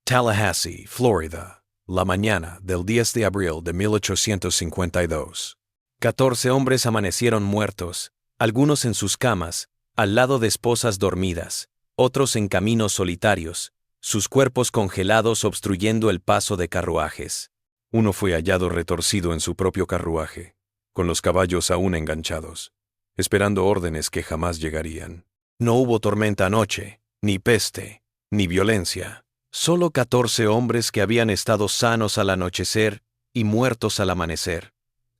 Tallahassee, Florida, la mañana del 10 de abril de 1852. 14 hombres amanecieron muertos, algunos en sus camas, al lado de esposas dormidas, otros en caminos solitarios, sus cuerpos congelados obstruyendo el paso de carruajes. Uno fue hallado retorcido en su propio carruaje, con los caballos aún enganchados, esperando órdenes que jamás llegarían. No hubo tormenta anoche, ni peste, ni violencia. Solo 14 hombres que habían estado sanos al anochecer y muertos al amanecer.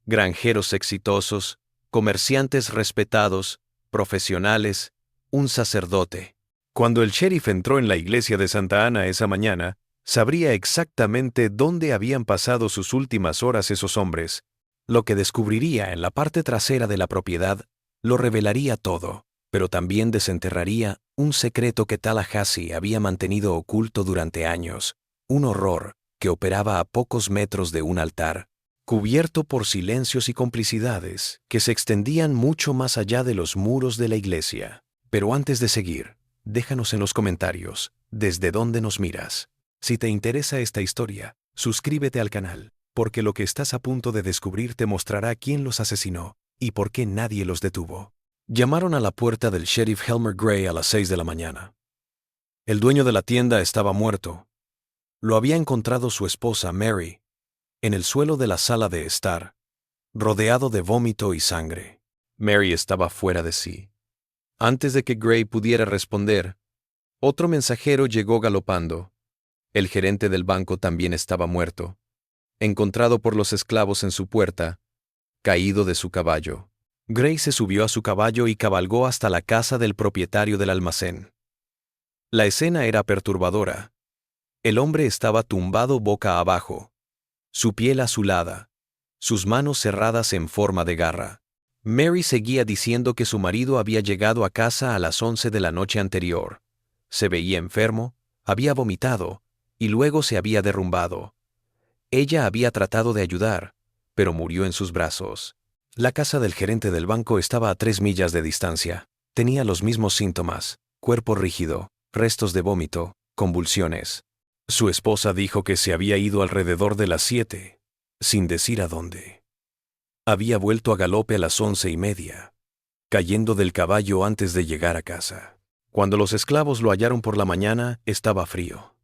Granjeros exitosos, comerciantes respetados, profesionales, un sacerdote. Cuando el sheriff entró en la iglesia de Santa Ana esa mañana, sabría exactamente dónde habían pasado sus últimas horas esos hombres. Lo que descubriría en la parte trasera de la propiedad lo revelaría todo, pero también desenterraría un secreto que Tallahassee había mantenido oculto durante años, un horror que operaba a pocos metros de un altar, cubierto por silencios y complicidades que se extendían mucho más allá de los muros de la iglesia. Pero antes de seguir, déjanos en los comentarios desde dónde nos miras. Si te interesa esta historia, suscríbete al canal, porque lo que estás a punto de descubrir te mostrará quién los asesinó y por qué nadie los detuvo. Llamaron a la puerta del sheriff Helmer Gray a las 6 de la mañana. El dueño de la tienda estaba muerto. Lo había encontrado su esposa Mary, en el suelo de la sala de estar, rodeado de vómito y sangre. Mary estaba fuera de sí. Antes de que Gray pudiera responder, otro mensajero llegó galopando. El gerente del banco también estaba muerto, encontrado por los esclavos en su puerta, caído de su caballo. Gray se subió a su caballo y cabalgó hasta la casa del propietario del almacén. La escena era perturbadora. El hombre estaba tumbado boca abajo, su piel azulada, sus manos cerradas en forma de garra. Mary seguía diciendo que su marido había llegado a casa a las 11 de la noche anterior. Se veía enfermo, había vomitado y luego se había derrumbado. Ella había tratado de ayudar, pero murió en sus brazos. La casa del gerente del banco estaba a 3 millas de distancia. Tenía los mismos síntomas: cuerpo rígido, restos de vómito, convulsiones. Su esposa dijo que se había ido alrededor de las 7, sin decir a dónde. Había vuelto a galope a las 11:30, cayendo del caballo antes de llegar a casa. Cuando los esclavos lo hallaron por la mañana, estaba frío.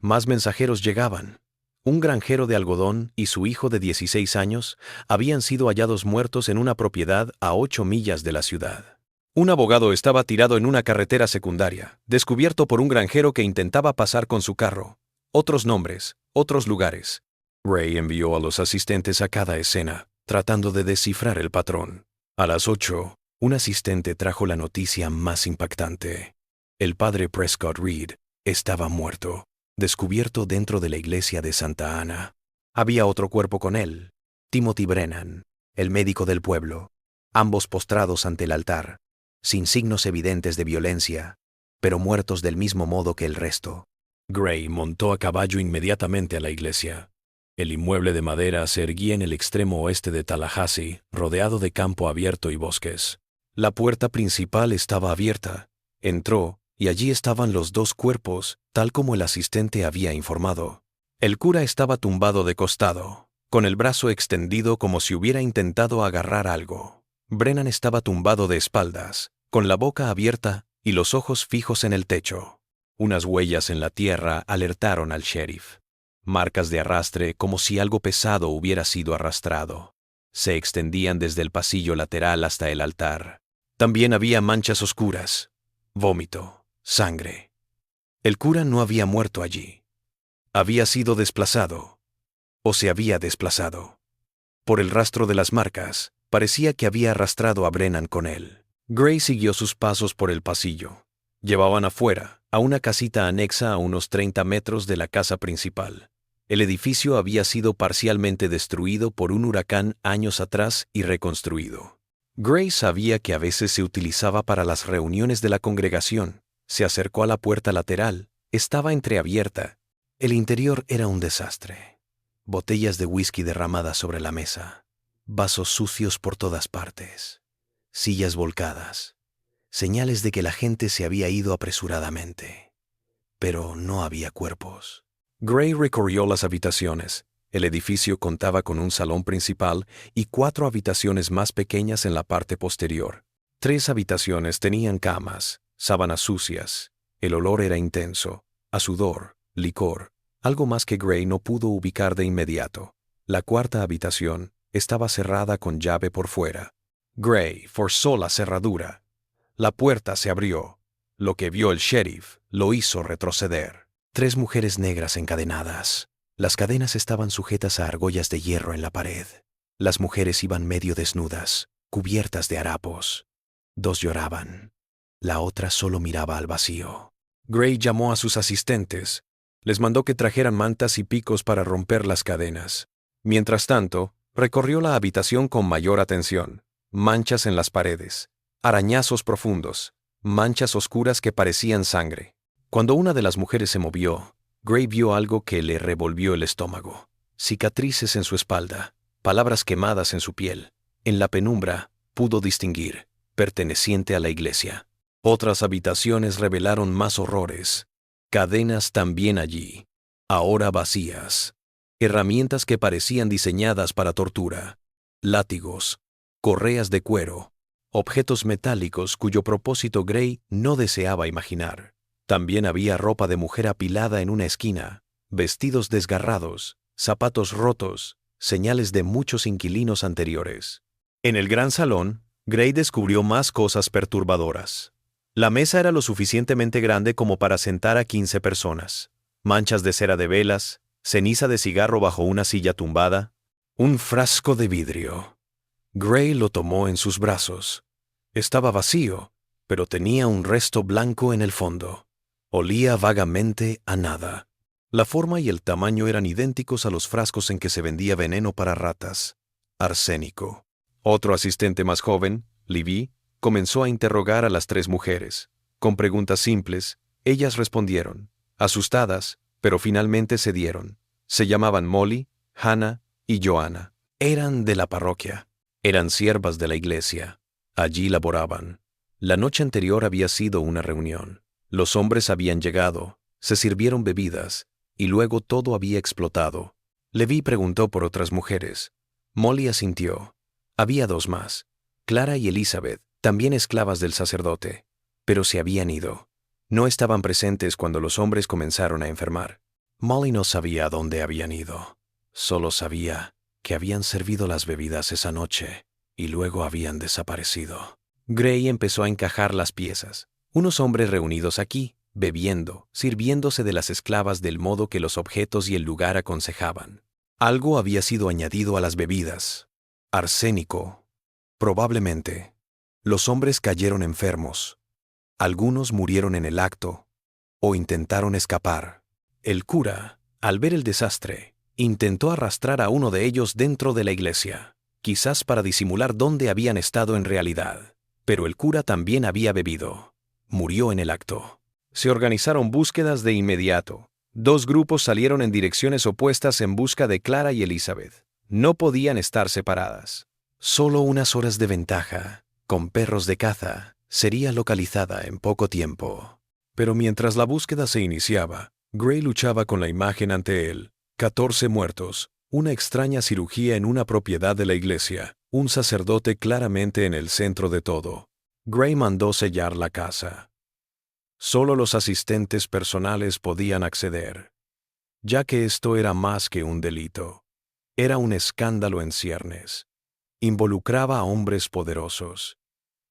Más mensajeros llegaban. Un granjero de algodón y su hijo de 16 años habían sido hallados muertos en una propiedad a 8 millas de la ciudad. Un abogado estaba tirado en una carretera secundaria, descubierto por un granjero que intentaba pasar con su carro. Otros nombres, otros lugares. Ray envió a los asistentes a cada escena, tratando de descifrar el patrón. A las 8, un asistente trajo la noticia más impactante. El padre Prescott Reed estaba muerto, descubierto dentro de la iglesia de Santa Ana. Había otro cuerpo con él, Timothy Brennan, el médico del pueblo, ambos postrados ante el altar, sin signos evidentes de violencia, pero muertos del mismo modo que el resto. Gray montó a caballo inmediatamente a la iglesia. El inmueble de madera se erguía en el extremo oeste de Tallahassee, rodeado de campo abierto y bosques. La puerta principal estaba abierta. Entró, y allí estaban los 2 cuerpos, tal como el asistente había informado. El cura estaba tumbado de costado, con el brazo extendido como si hubiera intentado agarrar algo. Brennan estaba tumbado de espaldas, con la boca abierta y los ojos fijos en el techo. Unas huellas en la tierra alertaron al sheriff. Marcas de arrastre como si algo pesado hubiera sido arrastrado. Se extendían desde el pasillo lateral hasta el altar. También había manchas oscuras, vómito, sangre. El cura no había muerto allí. Había sido desplazado, o se había desplazado. Por el rastro de las marcas, parecía que había arrastrado a Brennan con él. Gray siguió sus pasos por el pasillo. Llevaban afuera, a una casita anexa a unos 30 metros de la casa principal. El edificio había sido parcialmente destruido por un huracán años atrás y reconstruido. Gray sabía que a veces se utilizaba para las reuniones de la congregación. Se acercó a la puerta lateral. Estaba entreabierta. El interior era un desastre. Botellas de whisky derramadas sobre la mesa. Vasos sucios por todas partes. Sillas volcadas. Señales de que la gente se había ido apresuradamente. Pero no había cuerpos. Gray recorrió las habitaciones. El edificio contaba con un salón principal y 4 habitaciones más pequeñas en la parte posterior. 3 habitaciones tenían camas, sábanas sucias. El olor era intenso, a sudor, licor, algo más que Gray no pudo ubicar de inmediato. La 4ª habitación estaba cerrada con llave por fuera. Gray forzó la cerradura. La puerta se abrió. Lo que vio el sheriff lo hizo retroceder. 3 mujeres negras encadenadas. Las cadenas estaban sujetas a argollas de hierro en la pared. Las mujeres iban medio desnudas, cubiertas de harapos. 2 lloraban. La otra solo miraba al vacío. Gray llamó a sus asistentes. Les mandó que trajeran mantas y picos para romper las cadenas. Mientras tanto, recorrió la habitación con mayor atención. Manchas en las paredes, arañazos profundos, manchas oscuras que parecían sangre. Cuando una de las mujeres se movió, Gray vio algo que le revolvió el estómago. Cicatrices en su espalda, palabras quemadas en su piel. En la penumbra, pudo distinguir, perteneciente a la iglesia. Otras habitaciones revelaron más horrores. Cadenas también allí, ahora vacías. Herramientas que parecían diseñadas para tortura. Látigos, correas de cuero, objetos metálicos cuyo propósito Gray no deseaba imaginar. También había ropa de mujer apilada en una esquina, vestidos desgarrados, zapatos rotos, señales de muchos inquilinos anteriores. En el gran salón, Gray descubrió más cosas perturbadoras. La mesa era lo suficientemente grande como para sentar a 15 personas. Manchas de cera de velas, ceniza de cigarro bajo una silla tumbada, un frasco de vidrio. Gray lo tomó en sus brazos. Estaba vacío, pero tenía un resto blanco en el fondo. Olía vagamente a nada. La forma y el tamaño eran idénticos a los frascos en que se vendía veneno para ratas. Arsénico. Otro asistente más joven, Libby, comenzó a interrogar a las 3 mujeres. Con preguntas simples, ellas respondieron, asustadas, pero finalmente cedieron. Se llamaban Molly, Hannah y Joanna. Eran de la parroquia. Eran siervas de la iglesia. Allí laboraban. La noche anterior había sido una reunión. Los hombres habían llegado, se sirvieron bebidas, y luego todo había explotado. Levi preguntó por otras mujeres. Molly asintió. Había 2 más, Clara y Elizabeth, también esclavas del sacerdote, pero se habían ido. No estaban presentes cuando los hombres comenzaron a enfermar. Molly no sabía a dónde habían ido. Solo sabía que habían servido las bebidas esa noche y luego habían desaparecido. Gray empezó a encajar las piezas. Unos hombres reunidos aquí, bebiendo, sirviéndose de las esclavas del modo que los objetos y el lugar aconsejaban. Algo había sido añadido a las bebidas. Arsénico. Probablemente. Los hombres cayeron enfermos. Algunos murieron en el acto o intentaron escapar. El cura, al ver el desastre, intentó arrastrar a uno de ellos dentro de la iglesia, quizás para disimular dónde habían estado en realidad. Pero el cura también había bebido. Murió en el acto. Se organizaron búsquedas de inmediato. 2 grupos salieron en direcciones opuestas en busca de Clara y Elizabeth. No podían estar separadas. Solo unas horas de ventaja, con perros de caza, sería localizada en poco tiempo. Pero mientras la búsqueda se iniciaba, Gray luchaba con la imagen ante él. 14 muertos, una extraña cirugía en una propiedad de la iglesia, un sacerdote claramente en el centro de todo. Gray mandó sellar la casa. Solo los asistentes personales podían acceder, ya que esto era más que un delito. Era un escándalo en ciernes. Involucraba a hombres poderosos.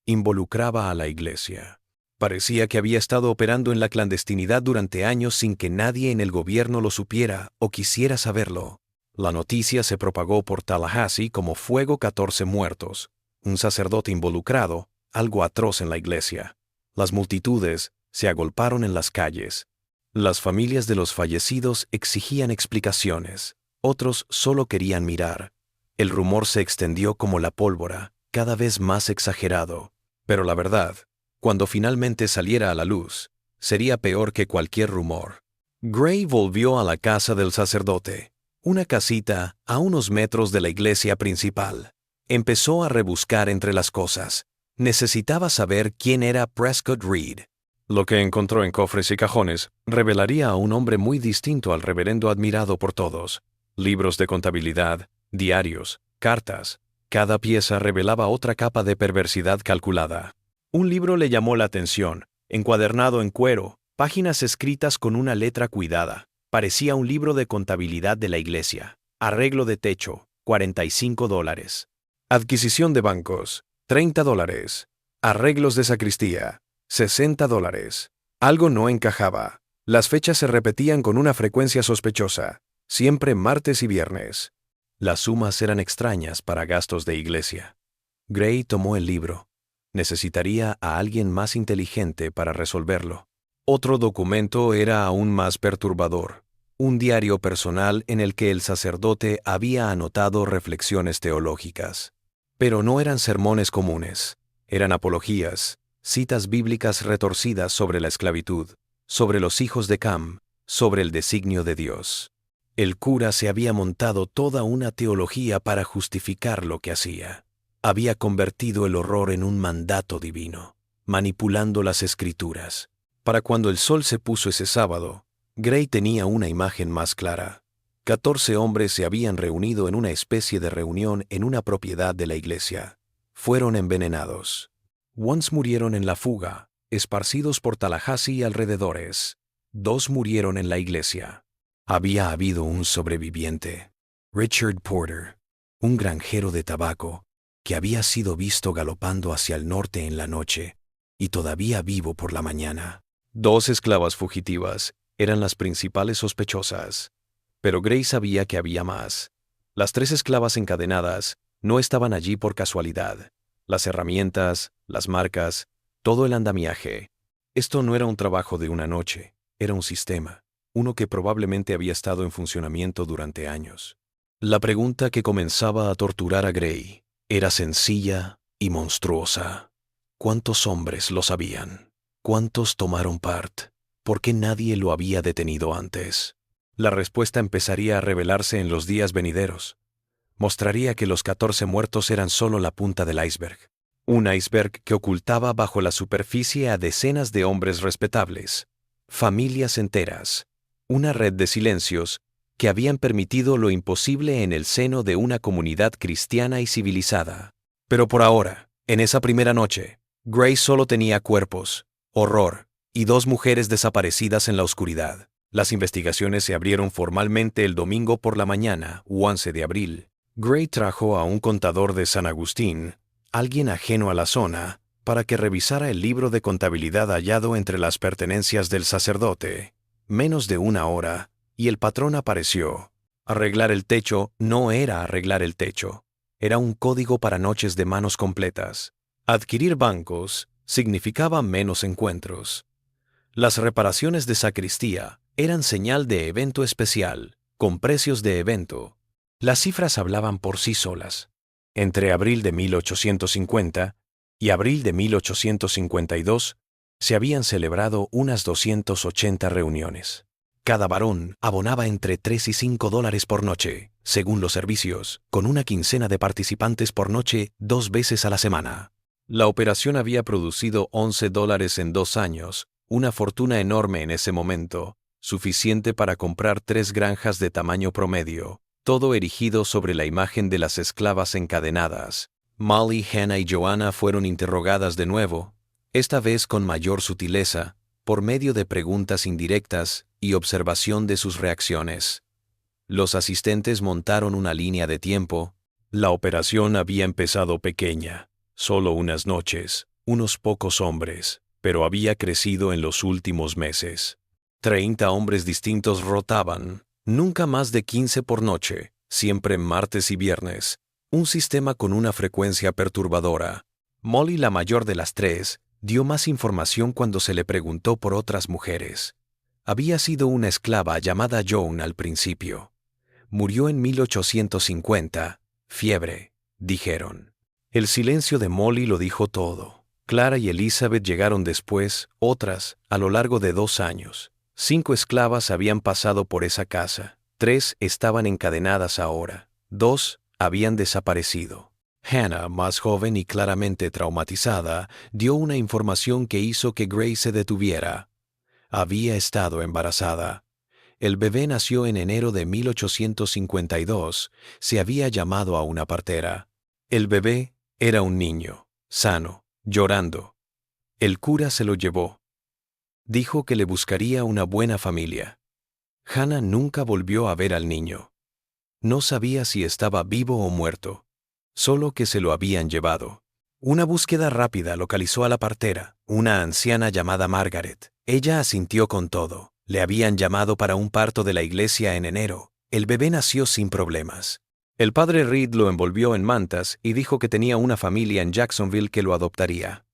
Involucraba a la iglesia. Parecía que había estado operando en la clandestinidad durante años sin que nadie en el gobierno lo supiera o quisiera saberlo. La noticia se propagó por Tallahassee como fuego 14 muertos, un sacerdote involucrado, algo atroz en la iglesia. Las multitudes se agolparon en las calles. Las familias de los fallecidos exigían explicaciones. Otros solo querían mirar. El rumor se extendió como la pólvora, cada vez más exagerado. Pero la verdad, cuando finalmente saliera a la luz, sería peor que cualquier rumor. Gray volvió a la casa del sacerdote, una casita a unos metros de la iglesia principal. Empezó a rebuscar entre las cosas. Necesitaba saber quién era Prescott Reed. Lo que encontró en cofres y cajones revelaría a un hombre muy distinto al reverendo admirado por todos. Libros de contabilidad, diarios, cartas. Cada pieza revelaba otra capa de perversidad calculada. Un libro le llamó la atención, encuadernado en cuero, páginas escritas con una letra cuidada. Parecía un libro de contabilidad de la iglesia. Arreglo de techo, $45. Adquisición de bancos, $30. Arreglos de sacristía, $60. Algo no encajaba. Las fechas se repetían con una frecuencia sospechosa, siempre martes y viernes. Las sumas eran extrañas para gastos de iglesia. Gray tomó el libro. Necesitaría a alguien más inteligente para resolverlo. Otro documento era aún más perturbador. Un diario personal en el que el sacerdote había anotado reflexiones teológicas. Pero no eran sermones comunes. Eran apologías, citas bíblicas retorcidas sobre la esclavitud, sobre los hijos de Cam, sobre el designio de Dios. El cura se había montado toda una teología para justificar lo que hacía. Había convertido el horror en un mandato divino, manipulando las escrituras. Para cuando el sol se puso ese sábado, Gray tenía una imagen más clara. 14 hombres se habían reunido en una especie de reunión en una propiedad de la iglesia. Fueron envenenados. Once murieron en la fuga, esparcidos por Tallahassee y alrededores. 2 murieron en la iglesia. Había habido un sobreviviente, Richard Porter, un granjero de tabaco, que había sido visto galopando hacia el norte en la noche, y todavía vivo por la mañana. 2 esclavas fugitivas eran las principales sospechosas, pero Gray sabía que había más. Las 3 esclavas encadenadas no estaban allí por casualidad. Las herramientas, las marcas, todo el andamiaje. Esto no era un trabajo de una noche, era un sistema, uno que probablemente había estado en funcionamiento durante años. La pregunta que comenzaba a torturar a Gray era sencilla y monstruosa. ¿Cuántos hombres lo sabían? ¿Cuántos tomaron parte? ¿Por qué nadie lo había detenido antes? La respuesta empezaría a revelarse en los días venideros. Mostraría que los 14 muertos eran solo la punta del iceberg. Un iceberg que ocultaba bajo la superficie a decenas de hombres respetables, familias enteras, una red de silencios que habían permitido lo imposible en el seno de una comunidad cristiana y civilizada. Pero por ahora, en esa primera noche, Gray solo tenía cuerpos, horror y 2 mujeres desaparecidas en la oscuridad. Las investigaciones se abrieron formalmente el domingo por la mañana, 11 de abril. Gray trajo a un contador de San Agustín, alguien ajeno a la zona, para que revisara el libro de contabilidad hallado entre las pertenencias del sacerdote. Menos de una hora, y el patrón apareció. Arreglar el techo no era arreglar el techo. Era un código para noches de manos completas. Adquirir bancos significaba menos encuentros. Las reparaciones de sacristía eran señal de evento especial, con precios de evento. Las cifras hablaban por sí solas. Entre abril de 1850 y abril de 1852 se habían celebrado unas 280 reuniones. Cada varón abonaba entre $3 y $5 por noche, según los servicios, con una quincena de participantes por noche 2 veces a la semana. La operación había producido $11 en 2 años, una fortuna enorme en ese momento, suficiente para comprar 3 granjas de tamaño promedio, todo erigido sobre la imagen de las esclavas encadenadas. Molly, Hannah y Joanna fueron interrogadas de nuevo, esta vez con mayor sutileza, por medio de preguntas indirectas y observación de sus reacciones. Los asistentes montaron una línea de tiempo. La operación había empezado pequeña, solo unas noches, unos pocos hombres, pero había crecido en los últimos meses. 30 hombres distintos rotaban, nunca más de 15 por noche, siempre martes y viernes, un sistema con una frecuencia perturbadora. Molly, la mayor de las 3, dio más información cuando se le preguntó por otras mujeres. Había sido una esclava llamada Joan al principio. Murió en 1850, fiebre, dijeron. El silencio de Molly lo dijo todo. Clara y Elizabeth llegaron después, otras, a lo largo de 2 años. 5 esclavas habían pasado por esa casa. 3 estaban encadenadas ahora. 2 habían desaparecido. Hannah, más joven y claramente traumatizada, dio una información que hizo que Gray se detuviera. Había estado embarazada. El bebé nació en enero de 1852. Se había llamado a una partera. El bebé era un niño, sano, llorando. El cura se lo llevó. Dijo que le buscaría una buena familia. Hannah nunca volvió a ver al niño. No sabía si estaba vivo o muerto, solo que se lo habían llevado. Una búsqueda rápida localizó a la partera, una anciana llamada Margaret. Ella asintió con todo. Le habían llamado para un parto de la iglesia en enero. El bebé nació sin problemas. El padre Reed lo envolvió en mantas y dijo que tenía una familia en Jacksonville que lo adoptaría.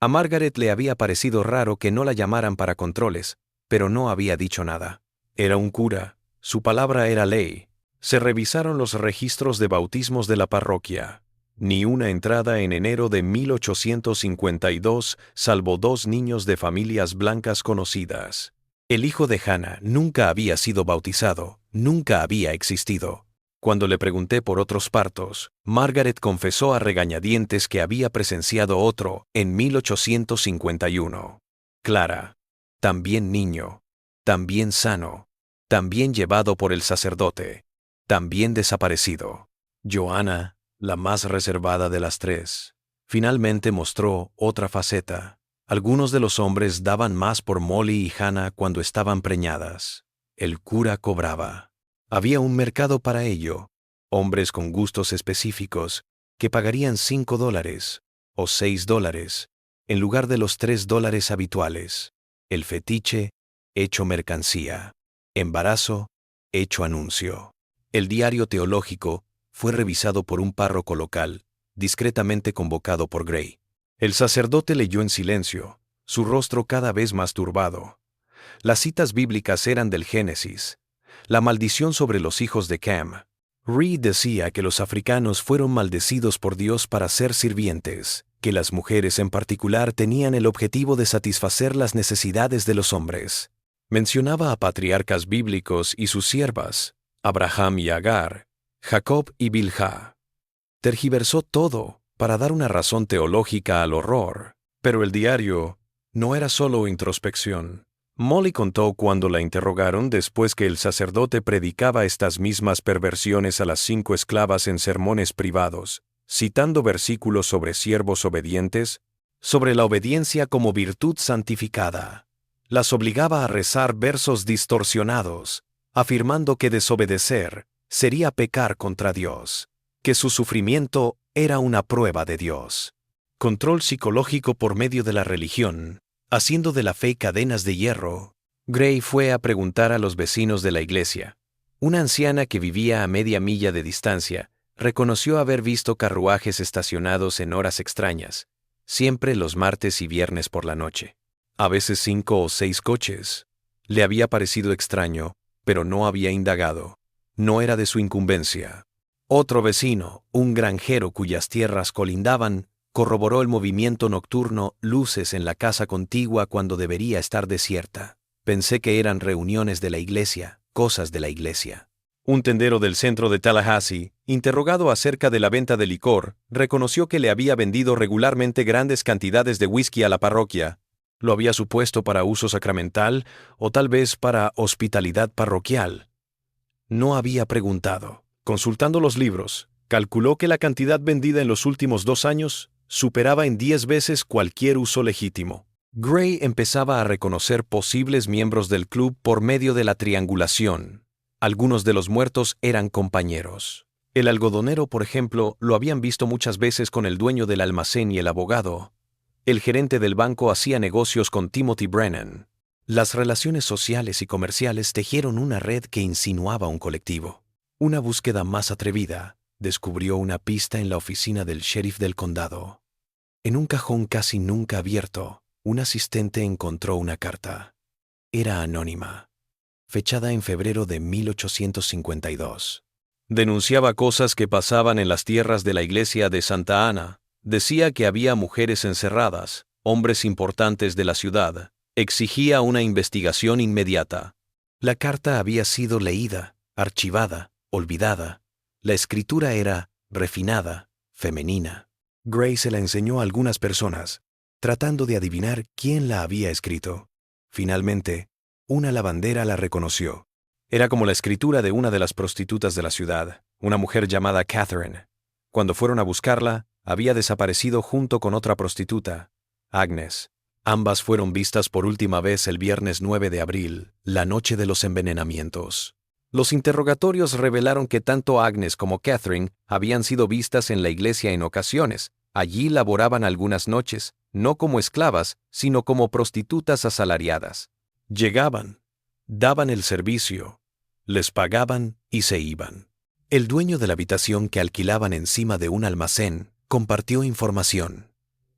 A Margaret le había parecido raro que no la llamaran para controles, pero no había dicho nada. Era un cura. Su palabra era ley. Se revisaron los registros de bautismos de la parroquia. Ni una entrada en enero de 1852, salvo 2 niños de familias blancas conocidas. El hijo de Hannah nunca había sido bautizado, nunca había existido. Cuando le pregunté por otros partos, Margaret confesó a regañadientes que había presenciado otro en 1851. Clara, también niño, también sano, también llevado por el sacerdote, también desaparecido. Joanna, la más reservada de las 3, finalmente mostró otra faceta. Algunos de los hombres daban más por Molly y Hannah cuando estaban preñadas. El cura cobraba. Había un mercado para ello, hombres con gustos específicos que pagarían $5 o $6 en lugar de los $3 habituales. El fetiche, hecho mercancía. Embarazo, hecho anuncio. El diario teológico fue revisado por un párroco local, discretamente convocado por Gray. El sacerdote leyó en silencio, su rostro cada vez más turbado. Las citas bíblicas eran del Génesis. La maldición sobre los hijos de Cam. Reed decía que los africanos fueron maldecidos por Dios para ser sirvientes, que las mujeres en particular tenían el objetivo de satisfacer las necesidades de los hombres. Mencionaba a patriarcas bíblicos y sus siervas, Abraham y Agar, Jacob y Bilhah. Tergiversó todo para dar una razón teológica al horror, pero el diario no era solo introspección. Molly contó cuando la interrogaron después que el sacerdote predicaba estas mismas perversiones a las 5 esclavas en sermones privados, citando versículos sobre siervos obedientes, sobre la obediencia como virtud santificada. Las obligaba a rezar versos distorsionados, afirmando que desobedecer sería pecar contra Dios, que su sufrimiento era una prueba de Dios. Control psicológico por medio de la religión. Haciendo de la fe cadenas de hierro, Gray fue a preguntar a los vecinos de la iglesia. Una anciana que vivía a media milla de distancia reconoció haber visto carruajes estacionados en horas extrañas, siempre los martes y viernes por la noche. A veces 5 o 6 coches. Le había parecido extraño, pero no había indagado. No era de su incumbencia. Otro vecino, un granjero cuyas tierras colindaban, corroboró el movimiento nocturno, luces en la casa contigua cuando debería estar desierta. Pensé que eran reuniones de la iglesia, cosas de la iglesia. Un tendero del centro de Tallahassee, interrogado acerca de la venta de licor, reconoció que le había vendido regularmente grandes cantidades de whisky a la parroquia. Lo había supuesto para uso sacramental o tal vez para hospitalidad parroquial. No había preguntado. Consultando los libros, calculó que la cantidad vendida en los últimos 2 años superaba en 10 veces cualquier uso legítimo. Gray empezaba a reconocer posibles miembros del club por medio de la triangulación. Algunos de los muertos eran compañeros. El algodonero, por ejemplo, lo habían visto muchas veces con el dueño del almacén y el abogado. El gerente del banco hacía negocios con Timothy Brennan. Las relaciones sociales y comerciales tejieron una red que insinuaba un colectivo. Una búsqueda más atrevida descubrió una pista en la oficina del sheriff del condado. En un cajón casi nunca abierto, un asistente encontró una carta. Era anónima, fechada en febrero de 1852. Denunciaba cosas que pasaban en las tierras de la iglesia de Santa Ana. Decía que había mujeres encerradas, hombres importantes de la ciudad. Exigía una investigación inmediata. La carta había sido leída, archivada, olvidada. La escritura era refinada, femenina. Gray se la enseñó a algunas personas, tratando de adivinar quién la había escrito. Finalmente, una lavandera la reconoció. Era como la escritura de una de las prostitutas de la ciudad, una mujer llamada Catherine. Cuando fueron a buscarla, había desaparecido junto con otra prostituta, Agnes. Ambas fueron vistas por última vez el viernes 9 de abril, la noche de los envenenamientos. Los interrogatorios revelaron que tanto Agnes como Catherine habían sido vistas en la iglesia en ocasiones. Allí laboraban algunas noches, no como esclavas, sino como prostitutas asalariadas. Llegaban, daban el servicio, les pagaban y se iban. El dueño de la habitación que alquilaban encima de un almacén compartió información.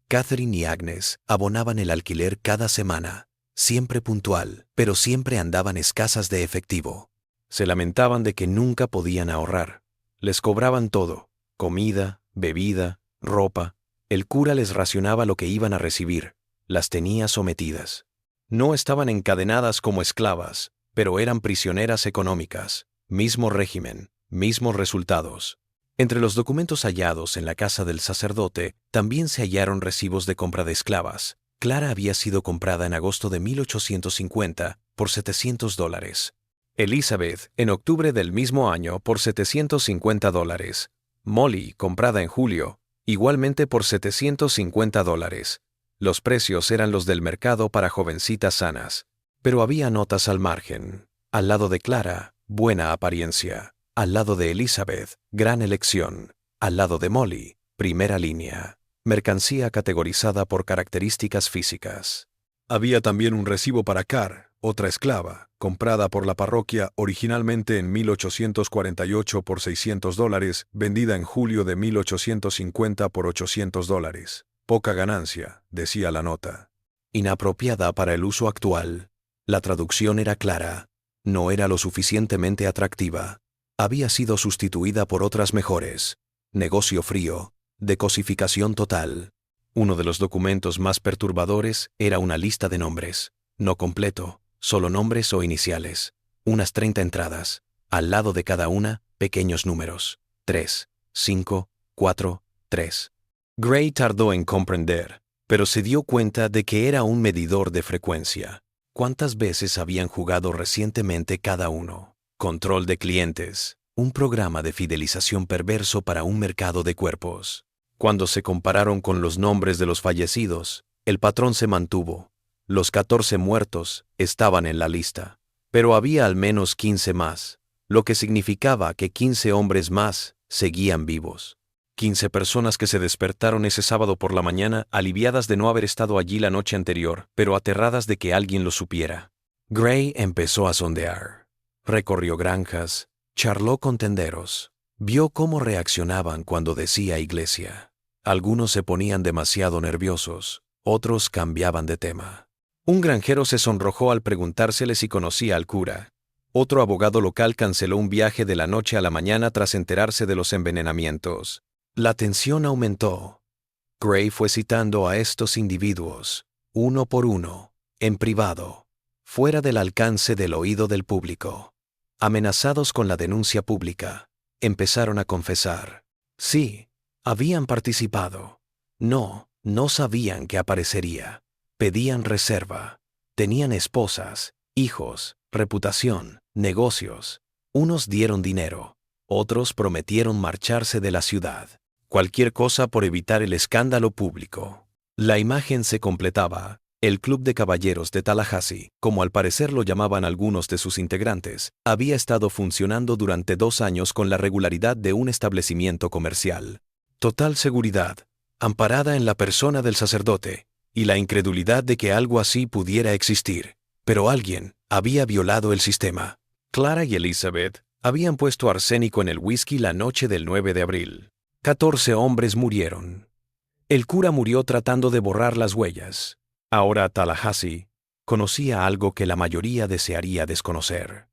Catherine y Agnes abonaban el alquiler cada semana, siempre puntual, pero siempre andaban escasas de efectivo. Se lamentaban de que nunca podían ahorrar. Les cobraban todo: comida, bebida, ropa. El cura les racionaba lo que iban a recibir. Las tenía sometidas. No estaban encadenadas como esclavas, pero eran prisioneras económicas. Mismo régimen, mismos resultados. Entre los documentos hallados en la casa del sacerdote también se hallaron recibos de compra de esclavas. Clara había sido comprada en agosto de 1850 por $700. Elizabeth, en octubre del mismo año, por $750. Molly, comprada en julio, igualmente por $750. Los precios eran los del mercado para jovencitas sanas. Pero había notas al margen. Al lado de Clara, buena apariencia. Al lado de Elizabeth, gran elección. Al lado de Molly, primera línea. Mercancía categorizada por características físicas. Había también un recibo para Carr, otra esclava, comprada por la parroquia originalmente en 1848 por $600, vendida en julio de 1850 por $800. Poca ganancia, decía la nota. Inapropiada para el uso actual. La traducción era clara. No era lo suficientemente atractiva. Había sido sustituida por otras mejores. Negocio frío, decosificación total. Uno de los documentos más perturbadores era una lista de nombres. No completo, solo nombres o iniciales. Unas 30 entradas. Al lado de cada una, pequeños números. 3, 5, 4, 3. Gray tardó en comprender, pero se dio cuenta de que era un medidor de frecuencia. ¿Cuántas veces habían jugado recientemente cada uno? Control de clientes. Un programa de fidelización perverso para un mercado de cuerpos. Cuando se compararon con los nombres de los fallecidos, el patrón se mantuvo. Los 14 muertos estaban en la lista, pero había al menos 15 más, lo que significaba que 15 hombres más seguían vivos. 15 personas que se despertaron ese sábado por la mañana aliviadas de no haber estado allí la noche anterior, pero aterradas de que alguien lo supiera. Gray empezó a sondear. Recorrió granjas, charló con tenderos, vio cómo reaccionaban cuando decía iglesia. Algunos se ponían demasiado nerviosos, otros cambiaban de tema. Un granjero se sonrojó al preguntársele si conocía al cura. Otro abogado local canceló un viaje de la noche a la mañana tras enterarse de los envenenamientos. La tensión aumentó. Gray fue citando a estos individuos, uno por uno, en privado, fuera del alcance del oído del público. Amenazados con la denuncia pública, empezaron a confesar. Sí, habían participado. No sabían que aparecería. Pedían reserva. Tenían esposas, hijos, reputación, negocios. Unos dieron dinero, otros prometieron marcharse de la ciudad. Cualquier cosa por evitar el escándalo público. La imagen se completaba. El Club de Caballeros de Tallahassee, como al parecer lo llamaban algunos de sus integrantes, había estado funcionando durante 2 años con la regularidad de un establecimiento comercial. Total seguridad, amparada en la persona del sacerdote, y la incredulidad de que algo así pudiera existir. Pero alguien había violado el sistema. Clara y Elizabeth habían puesto arsénico en el whisky la noche del 9 de abril. 14 hombres murieron. El cura murió tratando de borrar las huellas. Ahora Tallahassee conocía algo que la mayoría desearía desconocer.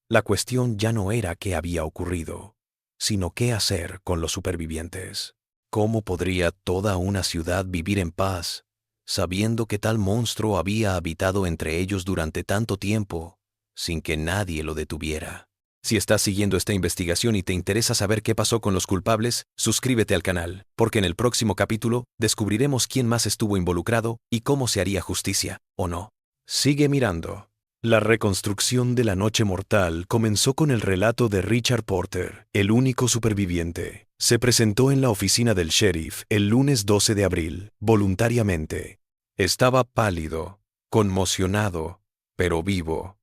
La cuestión ya no era qué había ocurrido, sino qué hacer con los supervivientes. ¿Cómo podría toda una ciudad vivir en paz, sabiendo que tal monstruo había habitado entre ellos durante tanto tiempo, sin que nadie lo detuviera? Si estás siguiendo esta investigación y te interesa saber qué pasó con los culpables, suscríbete al canal, porque en el próximo capítulo descubriremos quién más estuvo involucrado y cómo se haría justicia, ¿o no? Sigue mirando. La reconstrucción de la noche mortal comenzó con el relato de Richard Porter, el único superviviente. Se presentó en la oficina del sheriff el lunes 12 de abril, voluntariamente. Estaba pálido, conmocionado, pero vivo.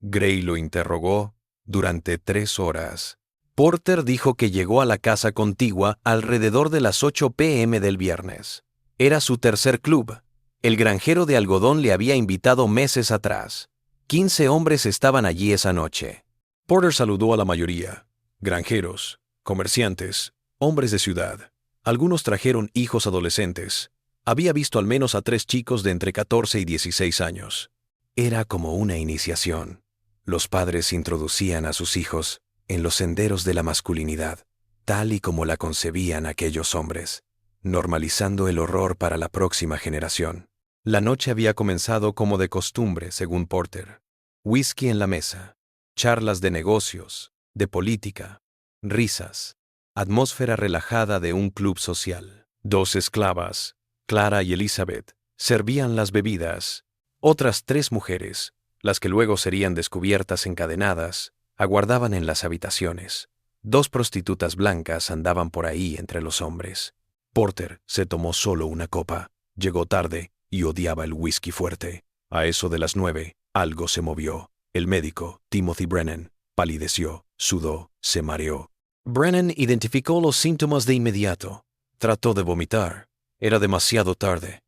Gray lo interrogó durante 3 horas. Porter dijo que llegó a la casa contigua alrededor de las 8 p.m. del viernes. Era su tercer club. El granjero de algodón le había invitado meses atrás. 15 hombres estaban allí esa noche. Porter saludó a la mayoría: granjeros, comerciantes, hombres de ciudad. Algunos trajeron hijos adolescentes. Había visto al menos a 3 chicos de entre 14 y 16 años. Era como una iniciación. Los padres introducían a sus hijos en los senderos de la masculinidad, tal y como la concebían aquellos hombres, normalizando el horror para la próxima generación. La noche había comenzado como de costumbre, según Porter. Whisky en la mesa, charlas de negocios, de política, risas, atmósfera relajada de un club social. 2 esclavas, Clara y Elizabeth, servían las bebidas. Otras 3 mujeres, las que luego serían descubiertas encadenadas, aguardaban en las habitaciones. 2 prostitutas blancas andaban por ahí entre los hombres. Porter se tomó solo una copa, llegó tarde y odiaba el whisky fuerte. A eso de las 9, algo se movió. El médico, Timothy Brennan, palideció, sudó, se mareó. Brennan identificó los síntomas de inmediato. Trató de vomitar. Era demasiado tarde.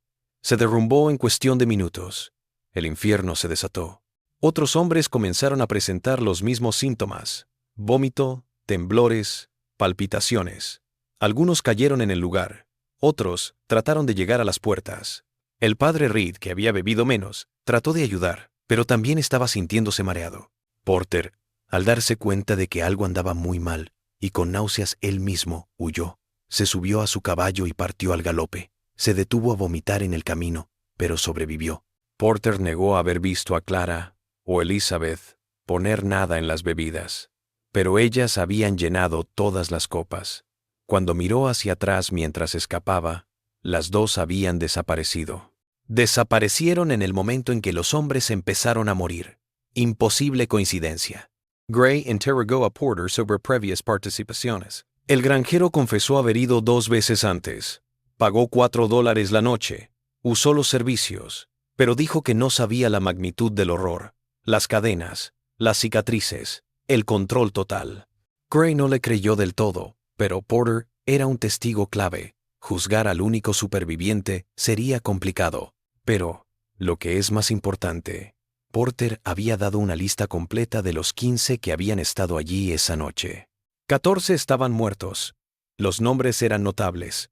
Se derrumbó en cuestión de minutos. El infierno se desató. Otros hombres comenzaron a presentar los mismos síntomas: vómito, temblores, palpitaciones. Algunos cayeron en el lugar. Otros trataron de llegar a las puertas. El padre Reed, que había bebido menos, trató de ayudar, pero también estaba sintiéndose mareado. Porter, al darse cuenta de que algo andaba muy mal, y con náuseas él mismo, huyó. Se subió a su caballo y partió al galope. Se detuvo a vomitar en el camino, pero sobrevivió. Porter negó haber visto a Clara o Elizabeth poner nada en las bebidas, pero ellas habían llenado todas las copas. Cuando miró hacia atrás mientras escapaba, las 2 habían desaparecido. Desaparecieron en el momento en que los hombres empezaron a morir. Imposible coincidencia. Gray interrogó a Porter sobre previas participaciones. El granjero confesó haber ido 2 veces antes. Pagó $4 la noche. Usó los servicios, pero dijo que no sabía la magnitud del horror, las cadenas, las cicatrices, el control total. Gray no le creyó del todo, pero Porter era un testigo clave. Juzgar al único superviviente sería complicado. Pero, lo que es más importante, Porter había dado una lista completa de los 15 que habían estado allí esa noche. 14 estaban muertos. Los nombres eran notables.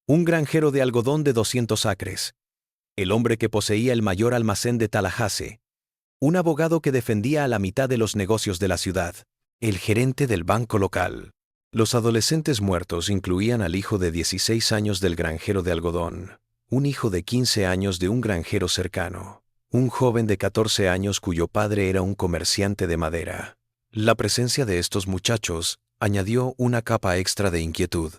Un granjero de algodón de 200 acres. El hombre que poseía el mayor almacén de Tallahassee. Un abogado que defendía a la mitad de los negocios de la ciudad. El gerente del banco local. Los adolescentes muertos incluían al hijo de 16 años del granjero de algodón, un hijo de 15 años de un granjero cercano, un joven de 14 años cuyo padre era un comerciante de madera. La presencia de estos muchachos añadió una capa extra de inquietud.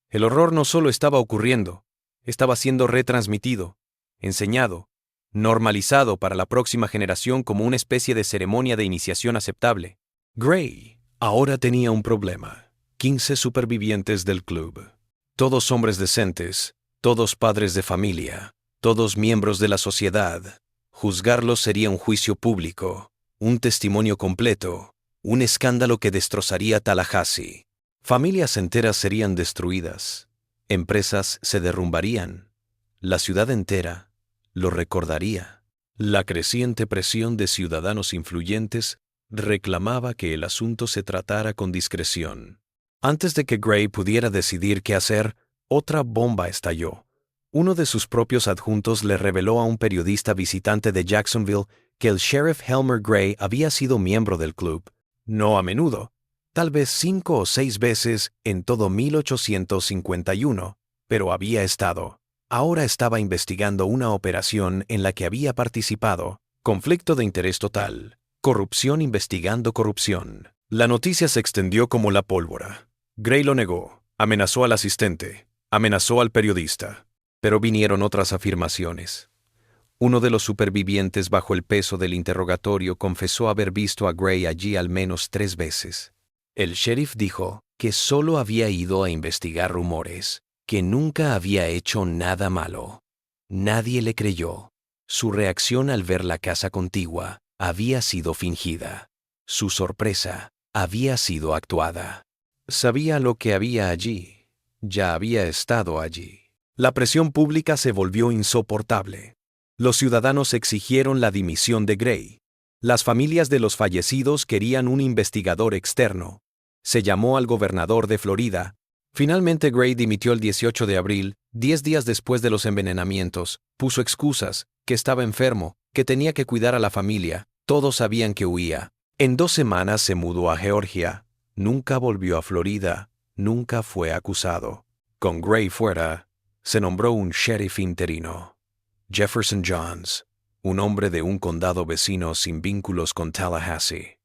El horror no solo estaba ocurriendo, estaba siendo retransmitido, enseñado, normalizado para la próxima generación como una especie de ceremonia de iniciación aceptable. Gray ahora tenía un problema. 15 supervivientes del club. Todos hombres decentes, todos padres de familia, todos miembros de la sociedad. Juzgarlos sería un juicio público, un testimonio completo, un escándalo que destrozaría Tallahassee. Familias enteras serían destruidas, empresas se derrumbarían, la ciudad entera lo recordaría. La creciente presión de ciudadanos influyentes reclamaba que el asunto se tratara con discreción. Antes de que Gray pudiera decidir qué hacer, otra bomba estalló. Uno de sus propios adjuntos le reveló a un periodista visitante de Jacksonville que el sheriff Helmer Gray había sido miembro del club, no a menudo, tal vez 5 o 6 veces en todo 1851, pero había estado. Ahora estaba investigando una operación en la que había participado. Conflicto de interés total. Corrupción investigando corrupción. La noticia se extendió como la pólvora. Gray lo negó, amenazó al asistente, amenazó al periodista. Pero vinieron otras afirmaciones. Uno de los supervivientes, bajo el peso del interrogatorio, confesó haber visto a Gray allí al menos 3 veces. El sheriff dijo que solo había ido a investigar rumores, que nunca había hecho nada malo. Nadie le creyó. Su reacción al ver la casa contigua había sido fingida. Su sorpresa había sido actuada. Sabía lo que había allí. Ya había estado allí. La presión pública se volvió insoportable. Los ciudadanos exigieron la dimisión de Gray. Las familias de los fallecidos querían un investigador externo. Se llamó al gobernador de Florida. Finalmente Gray dimitió el 18 de abril, 10 días después de los envenenamientos. Puso excusas, que estaba enfermo, que tenía que cuidar a la familia. Todos sabían que huía. En 2 semanas se mudó a Georgia. Nunca volvió a Florida. Nunca fue acusado. Con Gray fuera, se nombró un sheriff interino. Jefferson Johns, un hombre de un condado vecino sin vínculos con Tallahassee,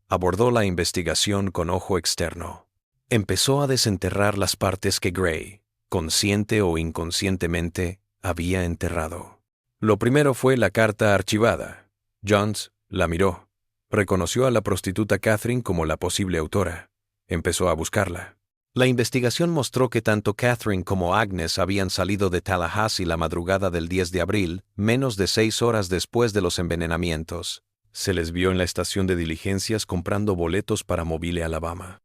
abordó la investigación con ojo externo. Empezó a desenterrar las partes que Gray, consciente o inconscientemente, había enterrado. Lo primero fue la carta archivada. Johns la miró. Reconoció a la prostituta Catherine como la posible autora. Empezó a buscarla. La investigación mostró que tanto Catherine como Agnes habían salido de Tallahassee la madrugada del 10 de abril, menos de 6 horas después de los envenenamientos. Se les vio en la estación de diligencias comprando boletos para Mobile, Alabama.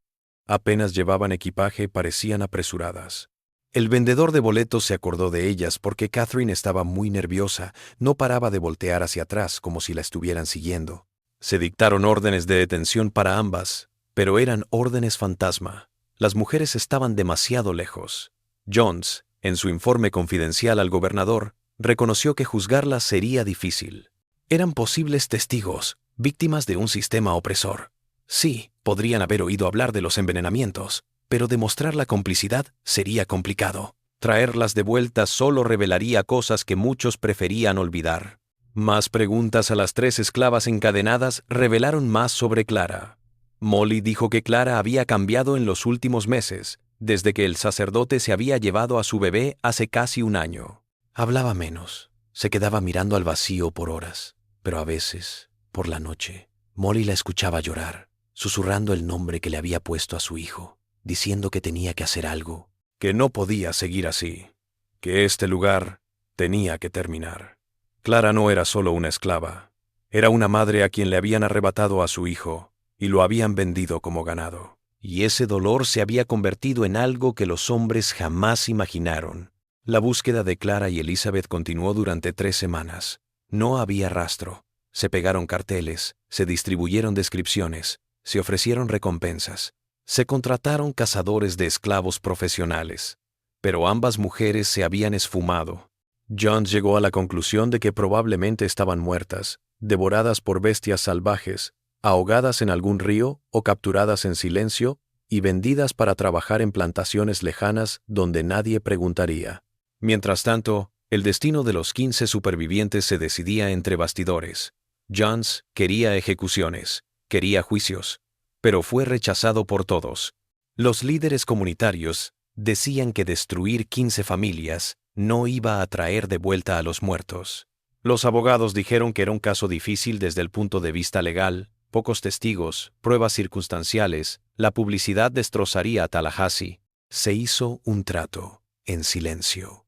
Apenas llevaban equipaje y parecían apresuradas. El vendedor de boletos se acordó de ellas porque Catherine estaba muy nerviosa, no paraba de voltear hacia atrás como si la estuvieran siguiendo. Se dictaron órdenes de detención para ambas, pero eran órdenes fantasma. Las mujeres estaban demasiado lejos. Johns, en su informe confidencial al gobernador, reconoció que juzgarlas sería difícil. Eran posibles testigos, víctimas de un sistema opresor. Sí, podrían haber oído hablar de los envenenamientos, pero demostrar la complicidad sería complicado. Traerlas de vuelta solo revelaría cosas que muchos preferían olvidar. Más preguntas a las 3 esclavas encadenadas revelaron más sobre Clara. Molly dijo que Clara había cambiado en los últimos meses, desde que el sacerdote se había llevado a su bebé hace casi 1 año. Hablaba menos, se quedaba mirando al vacío por horas, pero a veces, por la noche, Molly la escuchaba llorar, susurrando el nombre que le había puesto a su hijo, diciendo que tenía que hacer algo, que no podía seguir así, que este lugar tenía que terminar. Clara no era solo una esclava, era una madre a quien le habían arrebatado a su hijo, y lo habían vendido como ganado. Y ese dolor se había convertido en algo que los hombres jamás imaginaron. La búsqueda de Clara y Elizabeth continuó durante 3 semanas. No había rastro. Se pegaron carteles, se distribuyeron descripciones, se ofrecieron recompensas. Se contrataron cazadores de esclavos profesionales. Pero ambas mujeres se habían esfumado. Johns llegó a la conclusión de que probablemente estaban muertas, devoradas por bestias salvajes, ahogadas en algún río o capturadas en silencio y vendidas para trabajar en plantaciones lejanas donde nadie preguntaría. Mientras tanto, el destino de los 15 supervivientes se decidía entre bastidores. Johns quería ejecuciones, quería juicios, pero fue rechazado por todos. Los líderes comunitarios decían que destruir 15 familias no iba a traer de vuelta a los muertos. Los abogados dijeron que era un caso difícil desde el punto de vista legal. Pocos testigos, pruebas circunstanciales, la publicidad destrozaría a Tallahassee. Se hizo un trato, en silencio.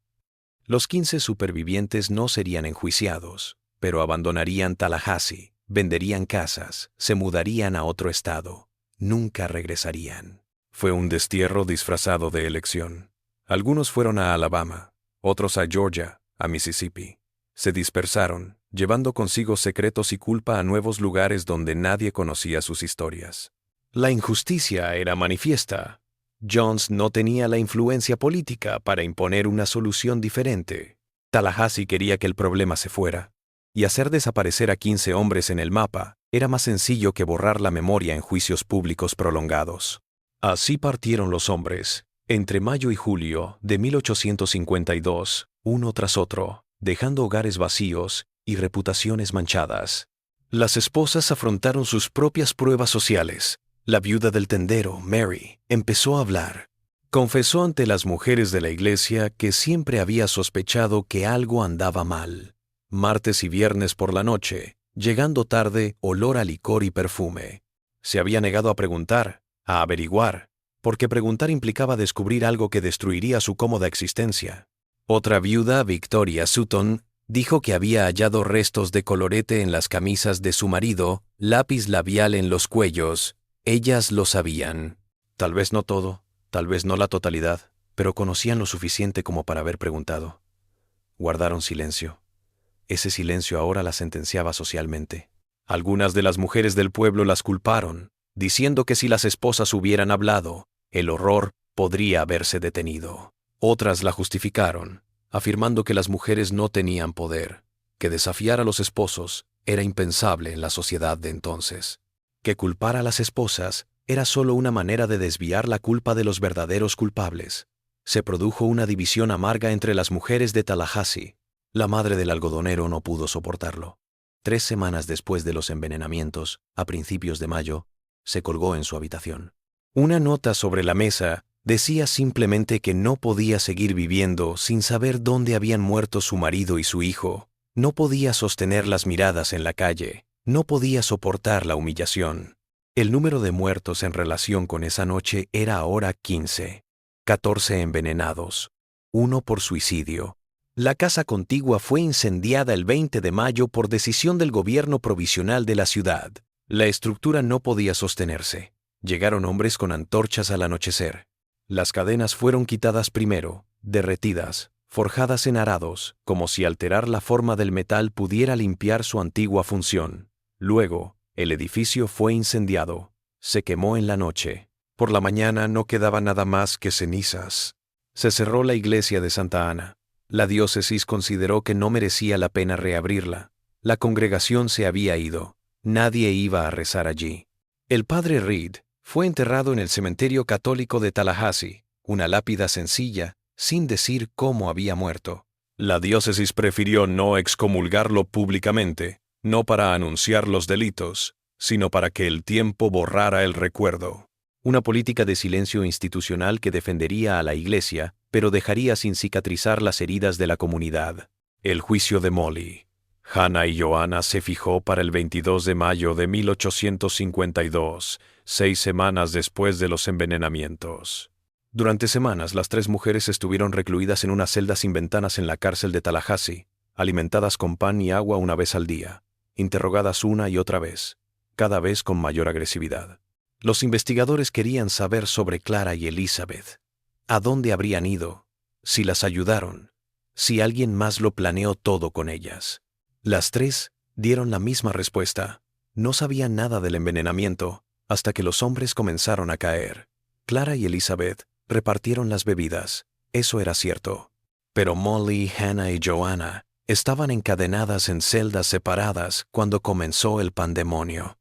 Los 15 supervivientes no serían enjuiciados, pero abandonarían Tallahassee, venderían casas, se mudarían a otro estado. Nunca regresarían. Fue un destierro disfrazado de elección. Algunos fueron a Alabama, otros a Georgia, a Mississippi. Se dispersaron, llevando consigo secretos y culpa a nuevos lugares donde nadie conocía sus historias. La injusticia era manifiesta. Johns no tenía la influencia política para imponer una solución diferente. Tallahassee quería que el problema se fuera, y hacer desaparecer a 15 hombres en el mapa era más sencillo que borrar la memoria en juicios públicos prolongados. Así partieron los hombres, entre mayo y julio de 1852, uno tras otro, dejando hogares vacíos y reputaciones manchadas. Las esposas afrontaron sus propias pruebas sociales. La viuda del tendero, Mary, empezó a hablar. Confesó ante las mujeres de la iglesia que siempre había sospechado que algo andaba mal. Martes y viernes por la noche, llegando tarde, olor a licor y perfume. Se había negado a preguntar, a averiguar, porque preguntar implicaba descubrir algo que destruiría su cómoda existencia. Otra viuda, Victoria Sutton, dijo que había hallado restos de colorete en las camisas de su marido, lápiz labial en los cuellos. Ellas lo sabían. Tal vez no todo, tal vez no la totalidad, pero conocían lo suficiente como para haber preguntado. Guardaron silencio. Ese silencio ahora las sentenciaba socialmente. Algunas de las mujeres del pueblo las culparon, diciendo que si las esposas hubieran hablado, el horror podría haberse detenido. Otras la justificaron, afirmando que las mujeres no tenían poder, que desafiar a los esposos era impensable en la sociedad de entonces, que culpar a las esposas era solo una manera de desviar la culpa de los verdaderos culpables. Se produjo una división amarga entre las mujeres de Tallahassee. La madre del algodonero no pudo soportarlo. 3 semanas después de los envenenamientos, a principios de mayo, se colgó en su habitación. Una nota sobre la mesa decía simplemente que no podía seguir viviendo sin saber dónde habían muerto su marido y su hijo. No podía sostener las miradas en la calle. No podía soportar la humillación. El número de muertos en relación con esa noche era ahora 15. 14 envenenados. 1 por suicidio. La casa contigua fue incendiada el 20 de mayo por decisión del gobierno provisional de la ciudad. La estructura no podía sostenerse. Llegaron hombres con antorchas al anochecer. Las cadenas fueron quitadas primero, derretidas, forjadas en arados, como si alterar la forma del metal pudiera limpiar su antigua función. Luego, el edificio fue incendiado. Se quemó en la noche. Por la mañana no quedaba nada más que cenizas. Se cerró la iglesia de Santa Ana. La diócesis consideró que no merecía la pena reabrirla. La congregación se había ido. Nadie iba a rezar allí. El padre Reed fue enterrado en el cementerio católico de Tallahassee, una lápida sencilla, sin decir cómo había muerto. La diócesis prefirió no excomulgarlo públicamente, no para anunciar los delitos, sino para que el tiempo borrara el recuerdo. Una política de silencio institucional que defendería a la Iglesia, pero dejaría sin cicatrizar las heridas de la comunidad. El juicio de Molly. Hannah y Joanna se fijó para el 22 de mayo de 1852, 6 semanas después de los envenenamientos. Durante semanas, las 3 mujeres estuvieron recluidas en una celda sin ventanas en la cárcel de Tallahassee, alimentadas con pan y agua una vez al día, interrogadas una y otra vez, cada vez con mayor agresividad. Los investigadores querían saber sobre Clara y Elizabeth. ¿A dónde habrían ido? Si las ayudaron. Si alguien más lo planeó todo con ellas. Las 3 dieron la misma respuesta. No sabían nada del envenenamiento hasta que los hombres comenzaron a caer. Clara y Elizabeth repartieron las bebidas. Eso era cierto. Pero Molly, Hannah y Joanna estaban encadenadas en celdas separadas cuando comenzó el pandemonio.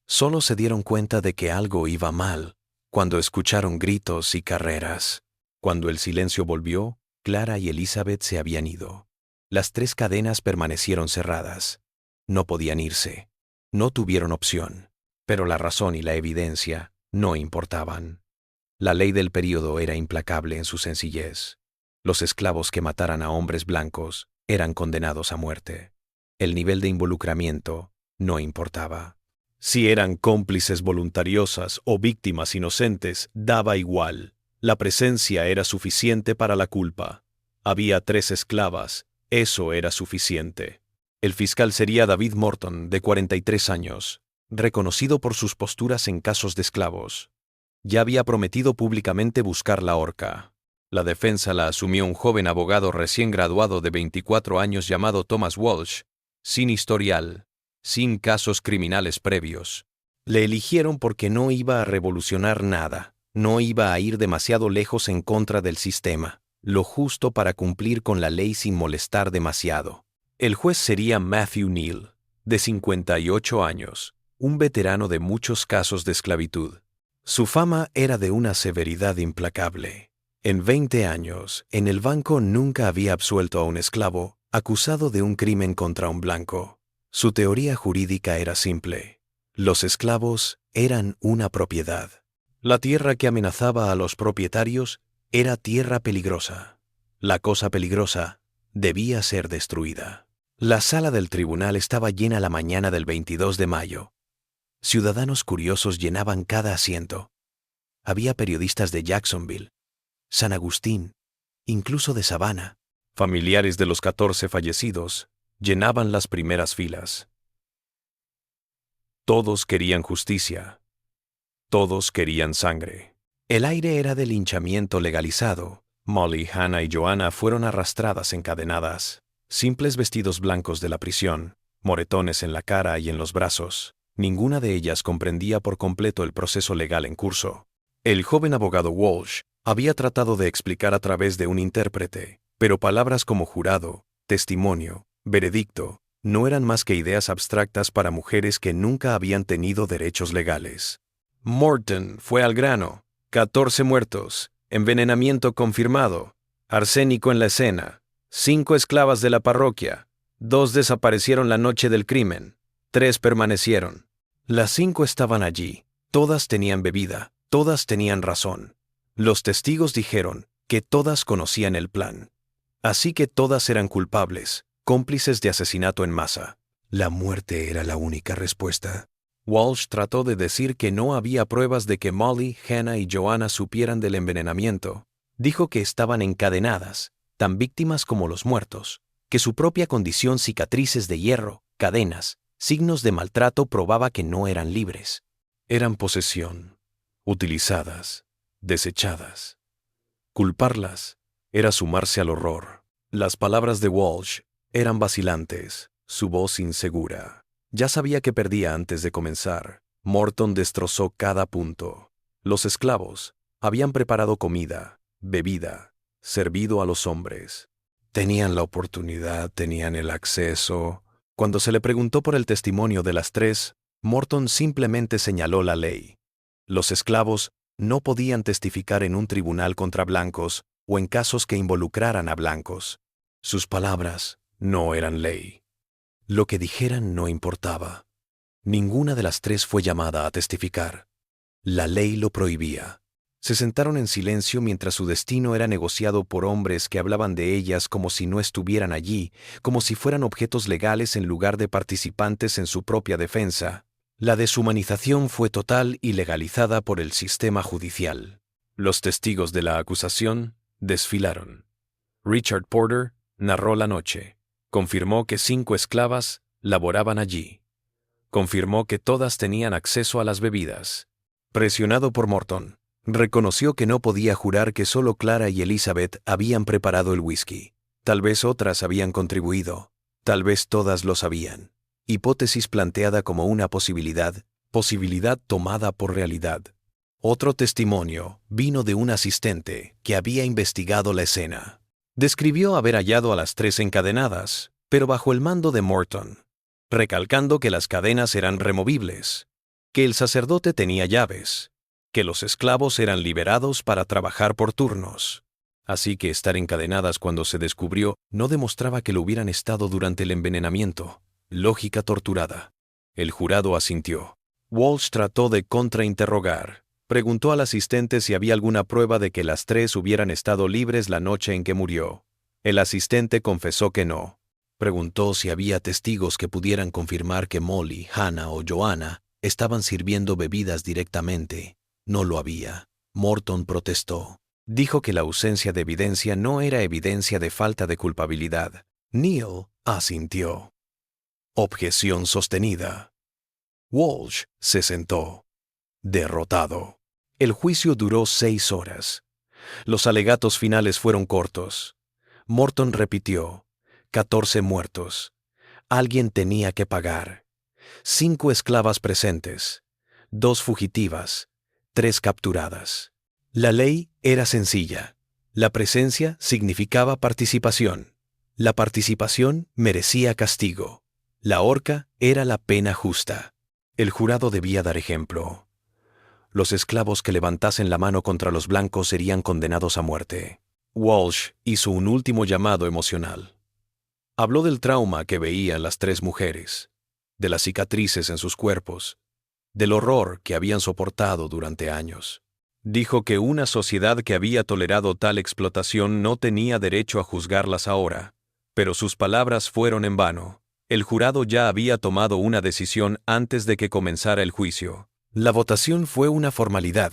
Solo se dieron cuenta de que algo iba mal cuando escucharon gritos y carreras. Cuando el silencio volvió, Clara y Elizabeth se habían ido. Las 3 cadenas permanecieron cerradas. No podían irse. No tuvieron opción. Pero la razón y la evidencia no importaban. La ley del período era implacable en su sencillez. Los esclavos que mataran a hombres blancos eran condenados a muerte. El nivel de involucramiento no importaba. Si eran cómplices voluntariosas o víctimas inocentes, daba igual. La presencia era suficiente para la culpa. Había 3 esclavas. Eso era suficiente. El fiscal sería David Morton, de 43 años, reconocido por sus posturas en casos de esclavos. Ya había prometido públicamente buscar la horca. La defensa la asumió un joven abogado recién graduado de 24 años llamado Thomas Walsh, sin historial, sin casos criminales previos. Le eligieron porque no iba a revolucionar nada, no iba a ir demasiado lejos en contra del sistema, lo justo para cumplir con la ley sin molestar demasiado. El juez sería Matthew Neal, de 58 años, un veterano de muchos casos de esclavitud. Su fama era de una severidad implacable. En 20 años, en el banco nunca había absuelto a un esclavo acusado de un crimen contra un blanco. Su teoría jurídica era simple. Los esclavos eran una propiedad. La tierra que amenazaba a los propietarios era tierra peligrosa. La cosa peligrosa debía ser destruida. La sala del tribunal estaba llena la mañana del 22 de mayo. Ciudadanos curiosos llenaban cada asiento. Había periodistas de Jacksonville, San Agustín, incluso de Savannah. Familiares de los 14 fallecidos llenaban las primeras filas. Todos querían justicia. Todos querían sangre. El aire era de linchamiento legalizado. Molly, Hannah y Joanna fueron arrastradas encadenadas. Simples vestidos blancos de la prisión, moretones en la cara y en los brazos. Ninguna de ellas comprendía por completo el proceso legal en curso. El joven abogado Walsh había tratado de explicar a través de un intérprete, pero palabras como jurado, testimonio, veredicto, no eran más que ideas abstractas para mujeres que nunca habían tenido derechos legales. Morton fue al grano. 14 muertos, envenenamiento confirmado, arsénico en la escena, 5 esclavas de la parroquia, 2 desaparecieron la noche del crimen, 3 permanecieron. Las 5 estaban allí, todas tenían bebida, todas tenían razón. Los testigos dijeron que todas conocían el plan. Así que todas eran culpables, cómplices de asesinato en masa. La muerte era la única respuesta. Walsh trató de decir que no había pruebas de que Molly, Hannah y Joanna supieran del envenenamiento. Dijo que estaban encadenadas, tan víctimas como los muertos, que su propia condición, cicatrices de hierro, cadenas, signos de maltrato probaba que no eran libres. Eran posesión, utilizadas, desechadas. Culparlas era sumarse al horror. Las palabras de Walsh eran vacilantes, su voz insegura. Ya sabía que perdía antes de comenzar. Morton destrozó cada punto. Los esclavos habían preparado comida, bebida, servido a los hombres. Tenían la oportunidad, tenían el acceso. Cuando se le preguntó por el testimonio de las 3, Morton simplemente señaló la ley. Los esclavos no podían testificar en un tribunal contra blancos o en casos que involucraran a blancos. Sus palabras no eran ley. Lo que dijeran no importaba. Ninguna de las 3 fue llamada a testificar. La ley lo prohibía. Se sentaron en silencio mientras su destino era negociado por hombres que hablaban de ellas como si no estuvieran allí, como si fueran objetos legales en lugar de participantes en su propia defensa. La deshumanización fue total y legalizada por el sistema judicial. Los testigos de la acusación desfilaron. Richard Porter narró la noche. Confirmó que 5 esclavas laboraban allí. Confirmó que todas tenían acceso a las bebidas. Presionado por Morton, reconoció que no podía jurar que solo Clara y Elizabeth habían preparado el whisky. Tal vez otras habían contribuido. Tal vez todas lo sabían. Hipótesis planteada como una posibilidad tomada por realidad. Otro testimonio vino de un asistente que había investigado la escena. Describió haber hallado a las 3 encadenadas, pero bajo el mando de Morton, recalcando que las cadenas eran removibles, que el sacerdote tenía llaves, que los esclavos eran liberados para trabajar por turnos. Así que estar encadenadas cuando se descubrió no demostraba que lo hubieran estado durante el envenenamiento. Lógica torturada. El jurado asintió. Walsh trató de contrainterrogar. Preguntó al asistente si había alguna prueba de que las 3 hubieran estado libres la noche en que murió. El asistente confesó que no. Preguntó si había testigos que pudieran confirmar que Molly, Hannah o Joanna estaban sirviendo bebidas directamente. No lo había. Morton protestó. Dijo que la ausencia de evidencia no era evidencia de falta de culpabilidad. Neal asintió. Objeción sostenida. Walsh se sentó. Derrotado. El juicio duró 6 horas. Los alegatos finales fueron cortos. Morton repitió: 14 muertos. Alguien tenía que pagar. 5 esclavas presentes. 2 fugitivas. 3 capturadas. La ley era sencilla. La presencia significaba participación. La participación merecía castigo. La horca era la pena justa. El jurado debía dar ejemplo. Los esclavos que levantasen la mano contra los blancos serían condenados a muerte. Walsh hizo un último llamado emocional. Habló del trauma que veían las 3 mujeres. de las cicatrices en sus cuerpos, del horror que habían soportado durante años. Dijo que una sociedad que había tolerado tal explotación no tenía derecho a juzgarlas ahora, pero sus palabras fueron en vano. El jurado ya había tomado una decisión antes de que comenzara el juicio. La votación fue una formalidad.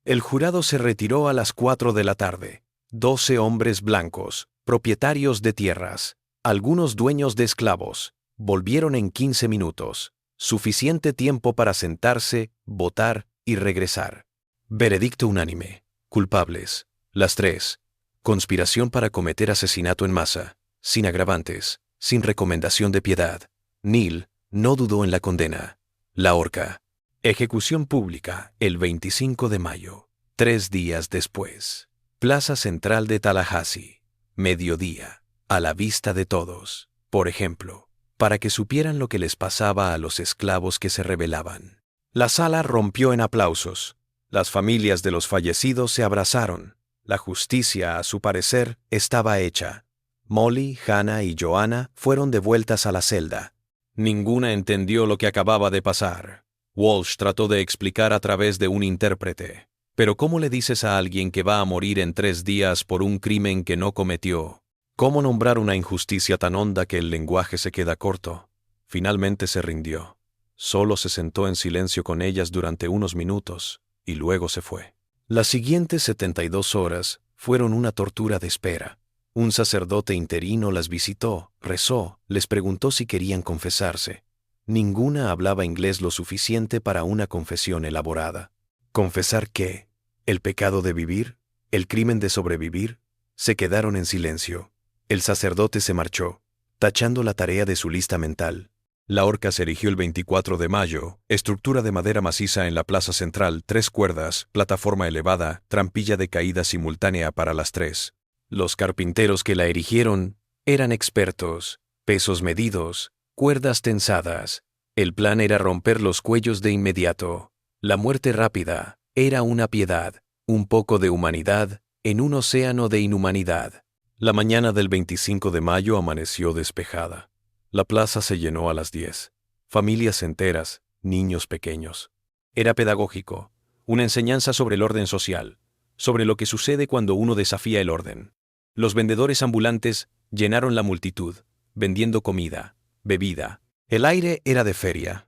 El jurado se retiró a las 4 de la tarde. 12 hombres blancos, propietarios de tierras, algunos dueños de esclavos, volvieron en 15 minutos, suficiente tiempo para sentarse, votar y regresar. Veredicto unánime. Culpables. Las 3. Conspiración para cometer asesinato en masa, sin agravantes, sin recomendación de piedad. Neal no dudó en la condena. La horca. Ejecución pública, el 25 de mayo. 3 días después. Plaza Central de Tallahassee. Mediodía. A la vista de todos. Por ejemplo, para que supieran lo que les pasaba a los esclavos que se rebelaban. La sala rompió en aplausos. Las familias de los fallecidos se abrazaron. La justicia, a su parecer, estaba hecha. Molly, Hannah y Joanna fueron devueltas a la celda. Ninguna entendió lo que acababa de pasar. Walsh trató de explicar a través de un intérprete. Pero ¿cómo le dices a alguien que va a morir en 3 días por un crimen que no cometió? ¿Cómo nombrar una injusticia tan honda que el lenguaje se queda corto? Finalmente se rindió. Solo se sentó en silencio con ellas durante unos minutos, y luego se fue. Las siguientes 72 horas fueron una tortura de espera. Un sacerdote interino las visitó, rezó, les preguntó si querían confesarse. Ninguna hablaba inglés lo suficiente para una confesión elaborada. ¿Confesar qué? ¿El pecado de vivir? ¿El crimen de sobrevivir? Se quedaron en silencio. El sacerdote se marchó, tachando la tarea de su lista mental. La horca se erigió el 24 de mayo, estructura de madera maciza en la plaza central, 3 cuerdas, plataforma elevada, trampilla de caída simultánea para las 3. Los carpinteros que la erigieron eran expertos, pesos medidos, cuerdas tensadas. El plan era romper los cuellos de inmediato. La muerte rápida era una piedad, un poco de humanidad en un océano de inhumanidad. La mañana del 25 de mayo amaneció despejada. La plaza se llenó a las 10. Familias enteras, niños pequeños. Era pedagógico, una enseñanza sobre el orden social, sobre lo que sucede cuando uno desafía el orden. Los vendedores ambulantes llenaron la multitud, vendiendo comida, bebida. El aire era de feria.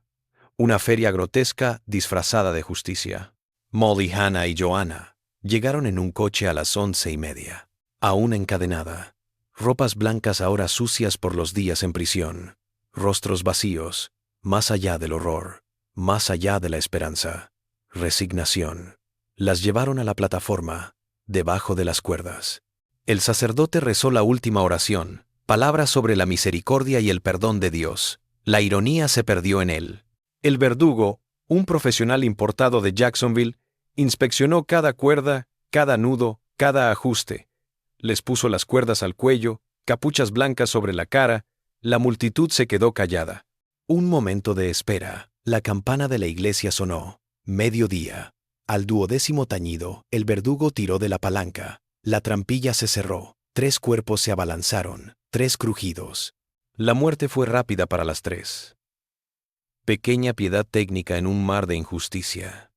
Una feria grotesca disfrazada de justicia. Molly, Hannah y Joanna llegaron en un coche a las 11:30. Aún encadenada. Ropas blancas ahora sucias por los días en prisión. Rostros vacíos. Más allá del horror. Más allá de la esperanza. Resignación. Las llevaron a la plataforma, debajo de las cuerdas. El sacerdote rezó la última oración, palabras sobre la misericordia y el perdón de Dios. La ironía se perdió en él. El verdugo, un profesional importado de Jacksonville, inspeccionó cada cuerda, cada nudo, cada ajuste. Les puso las cuerdas al cuello, capuchas blancas sobre la cara. La multitud se quedó callada. Un momento de espera. La campana de la iglesia sonó. Mediodía. Al 12º tañido, el verdugo tiró de la palanca. La trampilla se cerró. 3 cuerpos se abalanzaron. 3 crujidos. La muerte fue rápida para las 3. Pequeña piedad técnica en un mar de injusticia.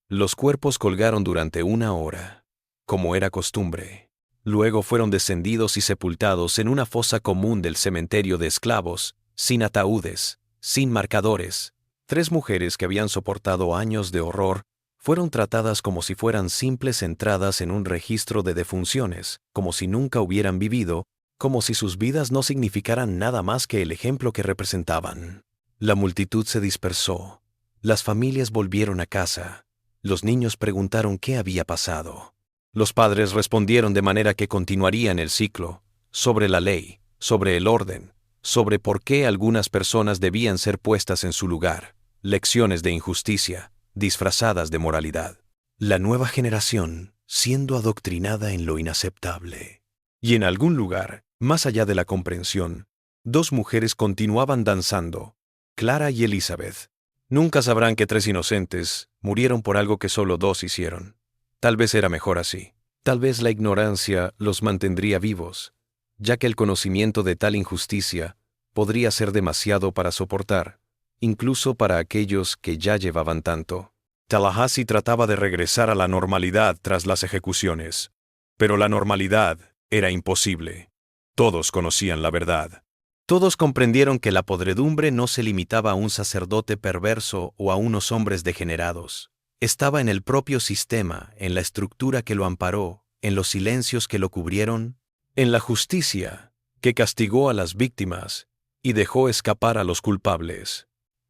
Los cuerpos colgaron durante 1 hora, como era costumbre. Luego fueron descendidos y sepultados en una fosa común del cementerio de esclavos, sin ataúdes, sin marcadores. 3 mujeres que habían soportado años de horror fueron tratadas como si fueran simples entradas en un registro de defunciones, como si nunca hubieran vivido, como si sus vidas no significaran nada más que el ejemplo que representaban. La multitud se dispersó. Las familias volvieron a casa. Los niños preguntaron qué había pasado. Los padres respondieron de manera que continuarían el ciclo, sobre la ley, sobre el orden, sobre por qué algunas personas debían ser puestas en su lugar, lecciones de injusticia, disfrazadas de moralidad. La nueva generación siendo adoctrinada en lo inaceptable. Y en algún lugar, más allá de la comprensión, 2 mujeres continuaban danzando, Clara y Elizabeth. Nunca sabrán que 3 inocentes murieron por algo que solo 2 hicieron. Tal vez era mejor así. Tal vez la ignorancia los mantendría vivos, ya que el conocimiento de tal injusticia podría ser demasiado para soportar. incluso para aquellos que ya llevaban tanto. Tallahassee trataba de regresar a la normalidad tras las ejecuciones, pero la normalidad era imposible. Todos conocían la verdad. Todos comprendieron que la podredumbre no se limitaba a un sacerdote perverso o a unos hombres degenerados. Estaba en el propio sistema, en la estructura que lo amparó, en los silencios que lo cubrieron, en la justicia que castigó a las víctimas y dejó escapar a los culpables.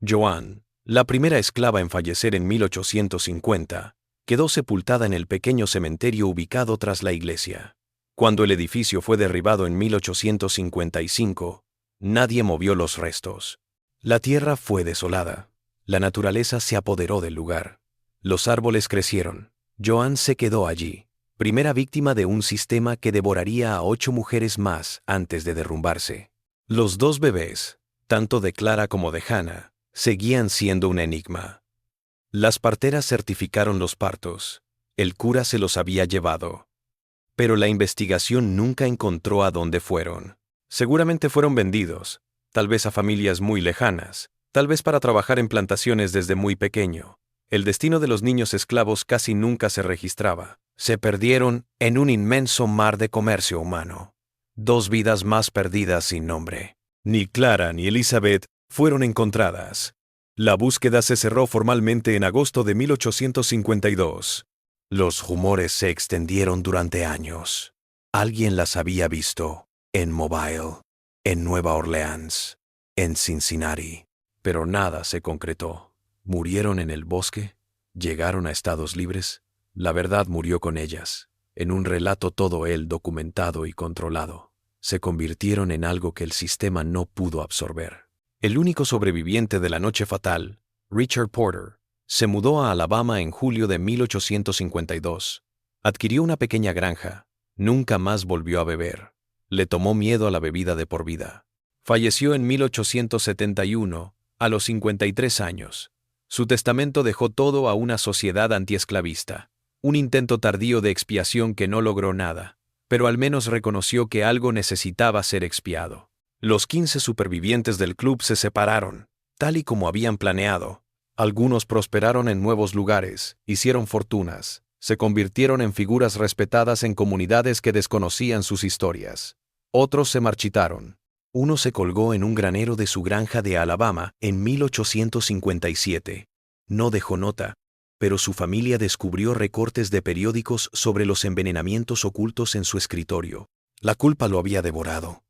Joan, la primera esclava en fallecer en 1850, quedó sepultada en el pequeño cementerio ubicado tras la iglesia. Cuando el edificio fue derribado en 1855, nadie movió los restos. La tierra fue desolada. La naturaleza se apoderó del lugar. Los árboles crecieron. Joan se quedó allí, primera víctima de un sistema que devoraría a 8 mujeres más antes de derrumbarse. Los 2 bebés, tanto de Clara como de Hannah, seguían siendo un enigma. Las parteras certificaron los partos. El cura se los había llevado. Pero la investigación nunca encontró a dónde fueron. Seguramente fueron vendidos, tal vez a familias muy lejanas, tal vez para trabajar en plantaciones desde muy pequeño. El destino de los niños esclavos casi nunca se registraba. Se perdieron en un inmenso mar de comercio humano. 2 vidas más perdidas sin nombre. Ni Clara ni Elizabeth fueron encontradas. La búsqueda se cerró formalmente en agosto de 1852. Los rumores se extendieron durante años. Alguien las había visto en Mobile, en Nueva Orleans, en Cincinnati. Pero nada se concretó. ¿Murieron en el bosque? ¿Llegaron a Estados Libres? La verdad murió con ellas. En un relato todo él documentado y controlado. Se convirtieron en algo que el sistema no pudo absorber. El único sobreviviente de la noche fatal, Richard Porter, se mudó a Alabama en julio de 1852. Adquirió una pequeña granja. Nunca más volvió a beber. Le tomó miedo a la bebida de por vida. Falleció en 1871, a los 53 años. Su testamento dejó todo a una sociedad antiesclavista. Un intento tardío de expiación que no logró nada, pero al menos reconoció que algo necesitaba ser expiado. Los 15 supervivientes del club se separaron, tal y como habían planeado. Algunos prosperaron en nuevos lugares, hicieron fortunas, se convirtieron en figuras respetadas en comunidades que desconocían sus historias. Otros se marchitaron. Uno se colgó en un granero de su granja de Alabama en 1857. No dejó nota, pero su familia descubrió recortes de periódicos sobre los envenenamientos ocultos en su escritorio. La culpa lo había devorado,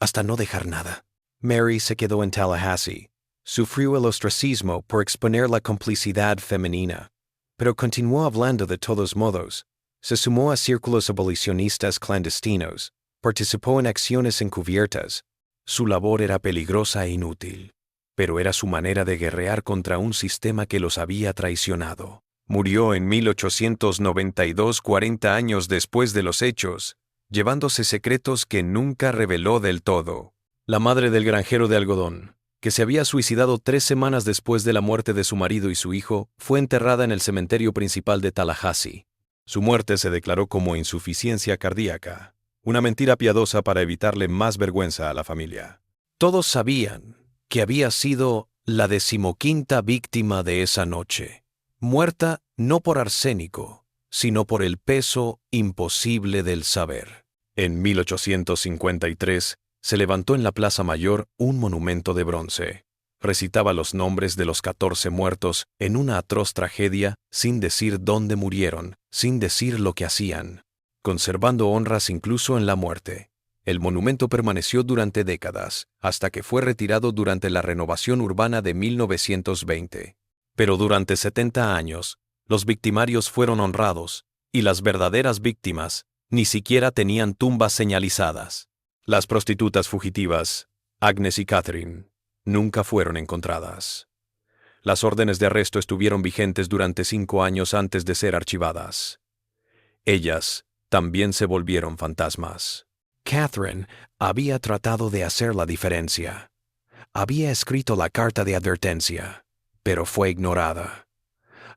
hasta no dejar nada. Mary se quedó en Tallahassee. Sufrió el ostracismo por exponer la complicidad femenina, pero continuó hablando de todos modos. Se sumó a círculos abolicionistas clandestinos, participó en acciones encubiertas. Su labor era peligrosa e inútil, pero era su manera de guerrear contra un sistema que los había traicionado. Murió en 1892, 40 años después de los hechos, llevándose secretos que nunca reveló del todo. La madre del granjero de algodón, que se había suicidado 3 semanas después de la muerte de su marido y su hijo, fue enterrada en el cementerio principal de Tallahassee. Su muerte se declaró como insuficiencia cardíaca, una mentira piadosa para evitarle más vergüenza a la familia. Todos sabían que había sido la 15ª víctima de esa noche, muerta no por arsénico, sino por el peso imposible del saber. En 1853 se levantó en la Plaza Mayor un monumento de bronce. Recitaba los nombres de los 14 muertos en una atroz tragedia sin decir dónde murieron, sin decir lo que hacían, conservando honras incluso en la muerte. El monumento permaneció durante décadas, hasta que fue retirado durante la renovación urbana de 1920. Pero durante 70 años, los victimarios fueron honrados, y las verdaderas víctimas ni siquiera tenían tumbas señalizadas. Las prostitutas fugitivas, Agnes y Catherine, nunca fueron encontradas. Las órdenes de arresto estuvieron vigentes durante 5 años antes de ser archivadas. Ellas también se volvieron fantasmas. Catherine había tratado de hacer la diferencia. Había escrito la carta de advertencia, pero fue ignorada.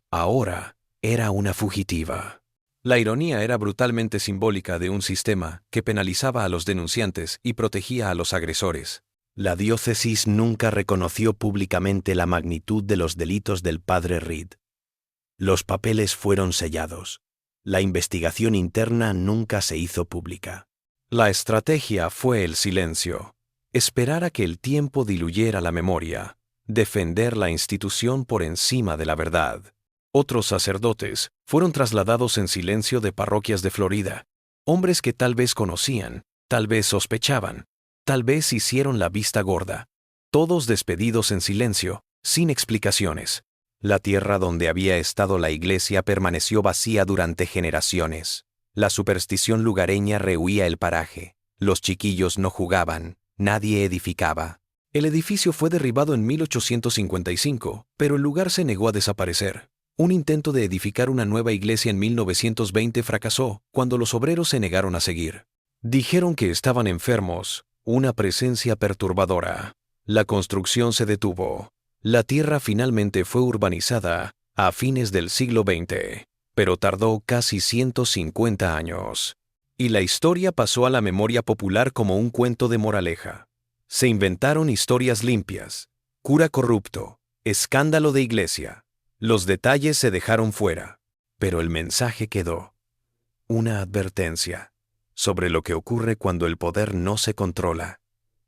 Ahora era una fugitiva. La ironía era brutalmente simbólica de un sistema que penalizaba a los denunciantes y protegía a los agresores. La diócesis nunca reconoció públicamente la magnitud de los delitos del padre Reed. Los papeles fueron sellados. La investigación interna nunca se hizo pública. La estrategia fue el silencio. Esperar a que el tiempo diluyera la memoria. Defender la institución por encima de la verdad. Otros sacerdotes fueron trasladados en silencio de parroquias de Florida. Hombres que tal vez conocían, tal vez sospechaban, tal vez hicieron la vista gorda. Todos despedidos en silencio, sin explicaciones. La tierra donde había estado la iglesia permaneció vacía durante generaciones. La superstición lugareña rehuía el paraje. Los chiquillos no jugaban, nadie edificaba. El edificio fue derribado en 1855, pero el lugar se negó a desaparecer. Un intento de edificar una nueva iglesia en 1920 fracasó cuando los obreros se negaron a seguir. Dijeron que estaban enfermos, una presencia perturbadora. La construcción se detuvo. La tierra finalmente fue urbanizada a fines del siglo XX, pero tardó casi 150 años. Y la historia pasó a la memoria popular como un cuento de moraleja. Se inventaron historias limpias, cura corrupto, escándalo de iglesia. Los detalles se dejaron fuera, pero el mensaje quedó. Una advertencia sobre lo que ocurre cuando el poder no se controla,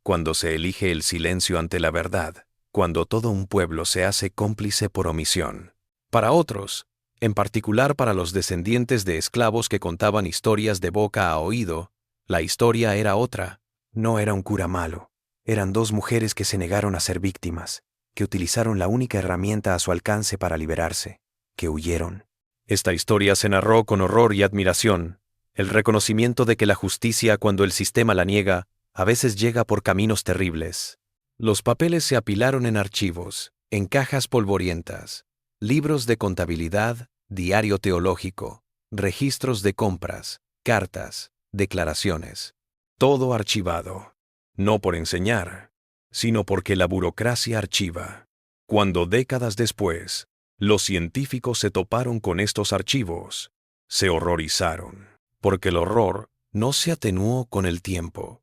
cuando se elige el silencio ante la verdad, cuando todo un pueblo se hace cómplice por omisión. Para otros, en particular para los descendientes de esclavos que contaban historias de boca a oído, la historia era otra. No era un cura malo, eran dos mujeres que se negaron a ser víctimas, que utilizaron la única herramienta a su alcance para liberarse, que huyeron. Esta historia se narró con horror y admiración, el reconocimiento de que la justicia, cuando el sistema la niega, a veces llega por caminos terribles. Los papeles se apilaron en archivos, en cajas polvorientas, libros de contabilidad, diario teológico, registros de compras, cartas, declaraciones. Todo archivado, no por enseñar, sino porque la burocracia archiva. Cuando décadas después, los científicos se toparon con estos archivos, se horrorizaron, porque el horror no se atenuó con el tiempo,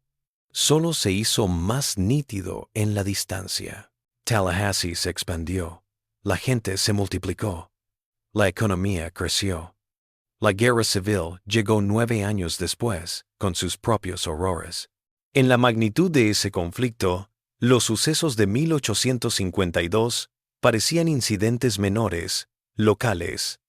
solo se hizo más nítido en la distancia. Tallahassee se expandió, la gente se multiplicó, la economía creció. La guerra civil llegó 9 años después, con sus propios horrores. En la magnitud de ese conflicto, los sucesos de 1852 parecían incidentes menores, locales.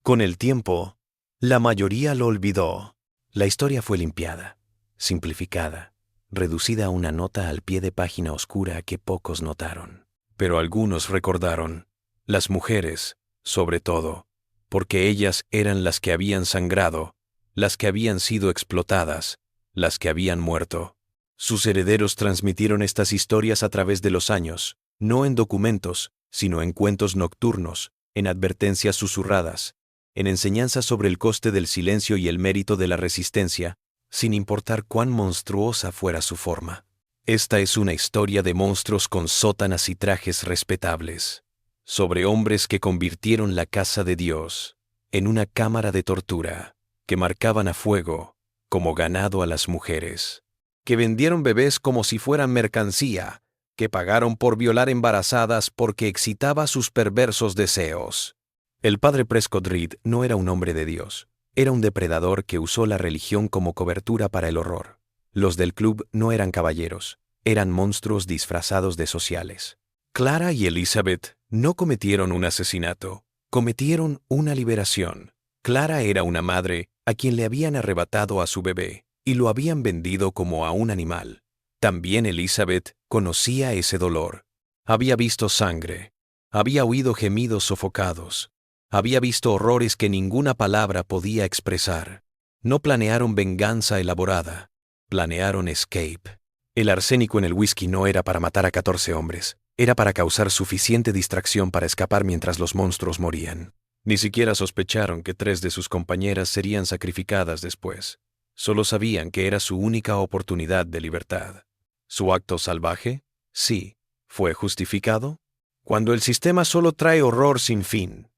Con el tiempo, la mayoría lo olvidó. La historia fue limpiada, simplificada, reducida a una nota al pie de página oscura que pocos notaron. Pero algunos recordaron, las mujeres, sobre todo, porque ellas eran las que habían sangrado, las que habían sido explotadas, las que habían muerto. Sus herederos transmitieron estas historias a través de los años, no en documentos, sino en cuentos nocturnos, en advertencias susurradas, en enseñanzas sobre el coste del silencio y el mérito de la resistencia, sin importar cuán monstruosa fuera su forma. Esta es una historia de monstruos con sótanas y trajes respetables, sobre hombres que convirtieron la casa de Dios en una cámara de tortura, que marcaban a fuego, como ganado a las mujeres, que vendieron bebés como si fueran mercancía, que pagaron por violar embarazadas porque excitaba sus perversos deseos. El padre Prescott Reed no era un hombre de Dios, era un depredador que usó la religión como cobertura para el horror. Los del club no eran caballeros, eran monstruos disfrazados de sociales. Clara y Elizabeth no cometieron un asesinato, cometieron una liberación. Clara era una madre a quien le habían arrebatado a su bebé y lo habían vendido como a un animal. También Elizabeth conocía ese dolor. Había visto sangre, había oído gemidos sofocados, había visto horrores que ninguna palabra podía expresar. No planearon venganza elaborada, planearon escape. El arsénico en el whisky no era para matar a 14 hombres, era para causar suficiente distracción para escapar mientras los monstruos morían. Ni siquiera sospecharon que 3 de sus compañeras serían sacrificadas después. Solo sabían que era su única oportunidad de libertad. ¿Su acto salvaje? Sí. ¿Fue justificado? Cuando el sistema solo trae horror sin fin,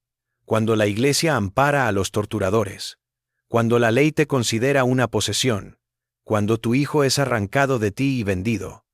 cuando la iglesia ampara a los torturadores, cuando la ley te considera una posesión, cuando tu hijo es arrancado de ti y vendido,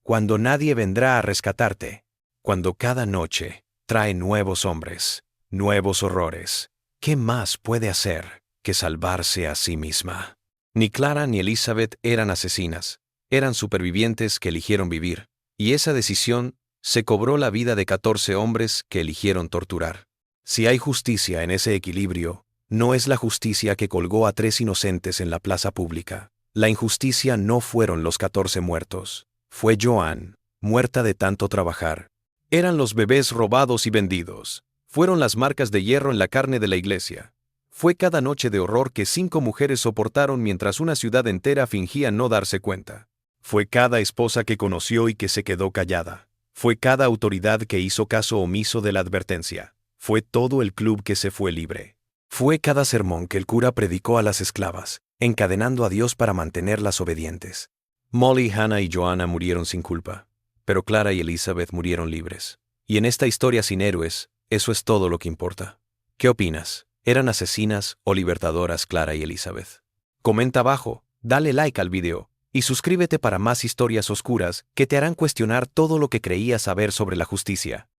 Cuando nadie vendrá a rescatarte. Cuando cada noche trae nuevos hombres, nuevos horrores. ¿Qué más puede hacer que salvarse a sí misma? Ni Clara ni Elizabeth eran asesinas. Eran supervivientes que eligieron vivir. Y esa decisión se cobró la vida de 14 hombres que eligieron torturar. Si hay justicia en ese equilibrio, no es la justicia que colgó a 3 inocentes en la plaza pública. La injusticia no fueron los 14 muertos. Fue Joan, muerta de tanto trabajar. Eran los bebés robados y vendidos. Fueron las marcas de hierro en la carne de la iglesia. Fue cada noche de horror que 5 mujeres soportaron mientras una ciudad entera fingía no darse cuenta. Fue cada esposa que conoció y que se quedó callada. Fue cada autoridad que hizo caso omiso de la advertencia. Fue todo el club que se fue libre. Fue cada sermón que el cura predicó a las esclavas, encadenando a Dios para mantenerlas obedientes. Molly, Hannah y Joanna murieron sin culpa, pero Clara y Elizabeth murieron libres. Y en esta historia sin héroes, eso es todo lo que importa. ¿Qué opinas? ¿Eran asesinas o libertadoras Clara y Elizabeth? Comenta abajo, dale like al video y suscríbete para más historias oscuras que te harán cuestionar todo lo que creías saber sobre la justicia.